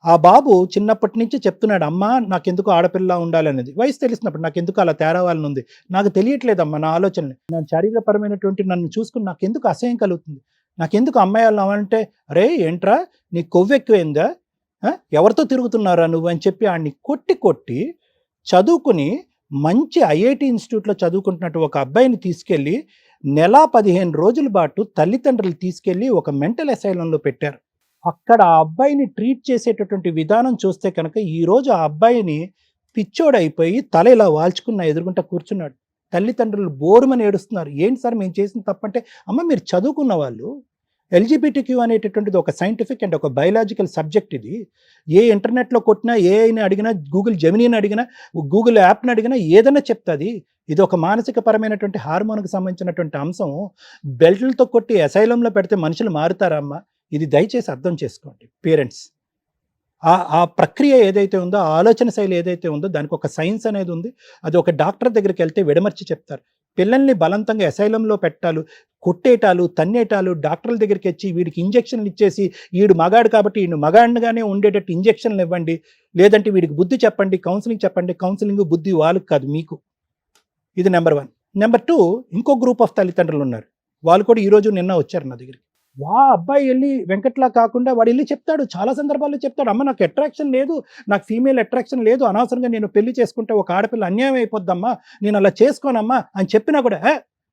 ఆ బాబు చిన్నప్పటి నుంచి చెప్తున్నాడు, అమ్మా నాకెందుకు ఆడపిల్ల ఉండాలనేది. వయసు తెలిసినప్పుడు నాకెందుకు అలా తేరావాలని ఉంది, నాకు తెలియట్లేదమ్మా నా ఆలోచనలు, నా శారీరపరమైనటువంటి నన్ను చూసుకుని నాకెందుకు అసహ్యం కలుగుతుంది, నాకెందుకు అమ్మాయి అవ్వాలంటే, అరే ఏంట్రా నీ కొవ్వు ఎక్కువైందా, ఎవరితో తిరుగుతున్నారా నువ్వు అని చెప్పి ఆడిని కొట్టి చదువుకుని మంచి ఐఐటి ఇన్స్టిట్యూట్లో చదువుకుంటున్నట్టు ఒక అబ్బాయిని తీసుకెళ్ళి 15 రోజుల పాటు తల్లిదండ్రులు తీసుకెళ్ళి ఒక మెంటల్ అసైలంలో పెట్టారు. అక్కడ ఆ అబ్బాయిని ట్రీట్ చేసేటటువంటి విధానం చూస్తే కనుక ఈరోజు ఆ అబ్బాయిని పిచ్చోడైపోయి తల ఇలా వాల్చుకున్న ఎదురుగుంటా కూర్చున్నాడు. తల్లిదండ్రులు బోరుమని ఏడుస్తున్నారు. ఏంటి సార్ మేము చేసిన తప్పంటే, అమ్మ మీరు చదువుకున్న వాళ్ళు, ఎల్జిబిటిక్యూ అనేటటువంటిది ఒక సైంటిఫిక్ అండ్ ఒక బయలాజికల్ సబ్జెక్ట్. ఇది ఏ ఇంటర్నెట్లో కొట్టినా, ఏఐని అడిగినా, గూగుల్ జెమినీని అడిగినా, గూగుల్ యాప్ని అడిగినా ఏదైనా చెప్తుంది. ఇది ఒక మానసిక పరమైనటువంటి హార్మోన్కి సంబంధించినటువంటి అంశం. బెల్ట్లతో కొట్టి అసైలంలో పెడితే మనుషులు మారుతారమ్మా. ఇది దయచేసి అర్థం చేసుకోండి పేరెంట్స్. ఆ ప్రక్రియ ఏదైతే ఉందో, ఆ ఆలోచన శైలి ఏదైతే ఉందో దానికి ఒక సైన్స్ అనేది ఉంది. అది ఒక డాక్టర్ దగ్గరికి వెళ్తే విడమర్చి చెప్తారు. పిల్లల్ని బలవంతంగా అసైలంలో పెట్టాలు, కొట్టేటాలు, తన్నేటాలు, డాక్టర్ల దగ్గరికి వచ్చి వీడికి ఇంజక్షన్లు ఇచ్చేసి వీడు మగాడు కాబట్టి వీడు మగాడిగానే ఉండేటట్టు ఇంజక్షన్లు ఇవ్వండి, లేదంటే వీడికి బుద్ధి చెప్పండి, కౌన్సిలింగ్ చెప్పండి. కౌన్సిలింగ్ బుద్ధి వాళ్ళకి కాదు, మీకు. ఇది నెంబర్ 1. నెంబర్ 2, ఇంకో గ్రూప్ ఆఫ్ తల్లిదండ్రులు ఉన్నారు. వాళ్ళు కూడా ఈరోజు నిన్న వచ్చారు నా దగ్గరికి. అబ్బాయి వెళ్ళి వెంకట్లా కాకుండా వాడు వెళ్ళి చెప్తాడు, చాలా సందర్భాల్లో చెప్తాడు, అమ్మ నాకు అట్రాక్షన్ లేదు, నాకు ఫీమేల్ అట్రాక్షన్ లేదు, అనవసరంగా నేను పెళ్లి చేసుకుంటే ఒక ఆడపిల్ల అన్యాయం అయిపోద్దమ్మా, నేను అలా చేసుకోనమ్మా అని చెప్పినా కూడా,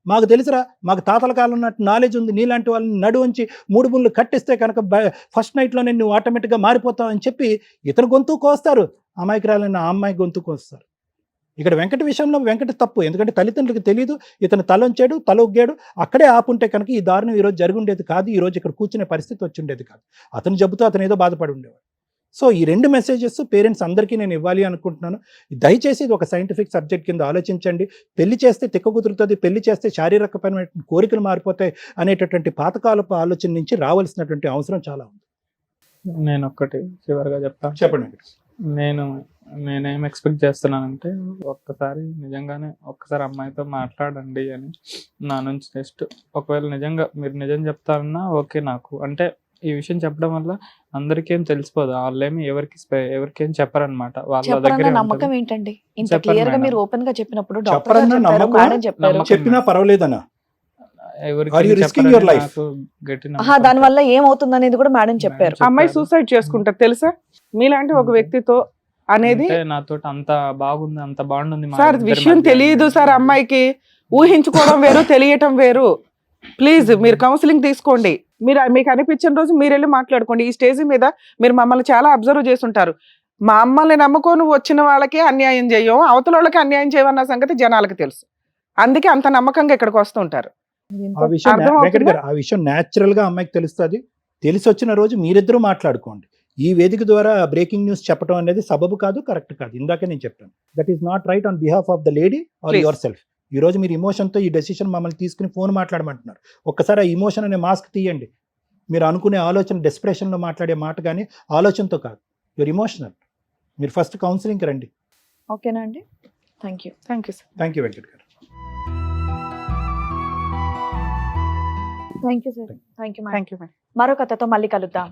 మాకు తెలుసురా, మాకు తాతల కాలం ఉన్నట్టు నాలెడ్జ్ ఉంది, నీలాంటి వాళ్ళని నడువంచి 3 ముళ్ళు కట్టిస్తే కనుక ఫస్ట్ నైట్లోనే నువ్వు ఆటోమేటిక్గా మారిపోతావు అని చెప్పి ఇతను గొంతు కోస్తారు, అమాయకురాలైన ఆ అమ్మాయి గొంతు కోస్తారు. ఇక్కడ వెంకట విషయంలో వెంకట తప్పు, ఎందుకంటే తల్లిదండ్రులకు తెలియదు, ఇతను తలొంచాడు, తలొగ్గాడు, అక్కడే ఆపుంటే కనుక ఈ దారుణం ఈరోజు జరిగి ఉండేది కాదు, ఈరోజు ఇక్కడ కూర్చునే పరిస్థితి వచ్చి ఉండేది కాదు. అతను జబ్బుతో అతను ఏదో బాధపడి ఉండేవాడు. సో ఈ 2 మెసేజెస్ పేరెంట్స్ అందరికీ నేను ఇవ్వాలి అనుకుంటున్నాను. దయచేసి ఇది ఒక సైంటిఫిక్ సబ్జెక్ట్ కింద ఆలోచించండి. పెళ్లి చేస్తే తిక్క కుదురుతుంది, పెళ్లి చేస్తే శారీరకపరమైన కోరికలు మారిపోతాయి అనేటటువంటి పాతకాలపు ఆలోచన నుంచి రావాల్సినటువంటి అవసరం చాలా ఉంది. నేను ఒక్కటి చివరిగా చెప్తాను. చెప్పండి. నేనేం ఎక్స్పెక్ట్ చేస్తున్నానంటే, నిజంగానే ఒక్కసారి అమ్మాయితో మాట్లాడండి అని నా నుంచి. నెక్స్ట్ ఒకవేళ నిజంగా మీరు నిజం చెప్తారన్నా ఓకే, నాకు అంటే ఈ విషయం చెప్పడం వల్ల అందరికేం తెలిసిపోదు, వాళ్ళేమి ఎవరికేం చెప్పరనమాట, వాళ్ళ దగ్గర నమ్మకం ఏంటండి? ఇంత చెప్పండి క్లియర్ గా మేడం. మీరు ఓపెన్ గా చెప్పినప్పుడు చెప్పరన్నా నమ్మకం, మేడం చెప్పారు. చెప్పినా పర్వాలేదన్నా. Are you risking your life? దాని వల్ల ఏమవుతుంది అనేది కూడా మేడం చెప్పారు. అమ్మాయి సూసైడ్ చేసుకుంటారు తెలుసా మీలాంటి ఒక వ్యక్తితో అనేది. నాతో అంత బాగుంది, అంత బాగుంది సార్ విషయం తెలియదు సార్ అమ్మాయికి, ఊహించుకోవడం వేరు తెలియటం వేరు. ప్లీజ్ మీరు కౌన్సిలింగ్ తీసుకోండి. మీరు మీకు అనిపించిన రోజు మీరు వెళ్ళి మాట్లాడుకోండి. ఈ స్టేజ్ మీద మీరు మమ్మల్ని చాలా అబ్జర్వ్ చేస్తుంటారు. మా అమ్మల్ని నమ్ముకొని వచ్చిన వాళ్ళకి అన్యాయం చేయం, అవతల వాళ్ళకి అన్యాయం చేయమన్న సంగతి జనాలకు తెలుసు. అందుకే అంత నమ్మకంగా ఇక్కడికి వస్తుంటారు. ఆ విషయం అర్థం అవుతుందా? వెంకట్ గారు, ఆ విషయం న్యాచురల్ గా అమ్మాయికి తెలుస్తుంది. తెలిసి వచ్చిన రోజు మీరిద్దరూ మాట్లాడుకోండి. ఈ వేదిక ద్వారా బ్రేకింగ్ న్యూస్ చెప్పడం అనేది సబబు కాదు, కరెక్ట్ కాదు. ఇందాకే నేను చెప్పాను, that is not right on behalf of the lady are Please. Yourself. ఈ రోజు మీరు ఇమోషన్తో ఈ డెసిషన్ మమ్మల్ని తీసుకుని ఫోన్ మాట్లాడమంటున్నారు. ఒక్కసారి ఆ ఇమోషన్ అనే మాస్క్ తీయండి. మీరు అనుకునే ఆలోచన డెస్పిరేషన్లో మాట్లాడే మాట కానీ ఆలోచనతో కాదు, యువర్ ఇమోషనల్. మీరు ఫస్ట్ కౌన్సిలింగ్కి రండి. ఓకేనా అండి? Thank you. Thank you sir. Thank you Venkat garu. Thank you sir. Thank you madam. Thank you madam. మరో కథతో మళ్ళీ కలుద్దాం.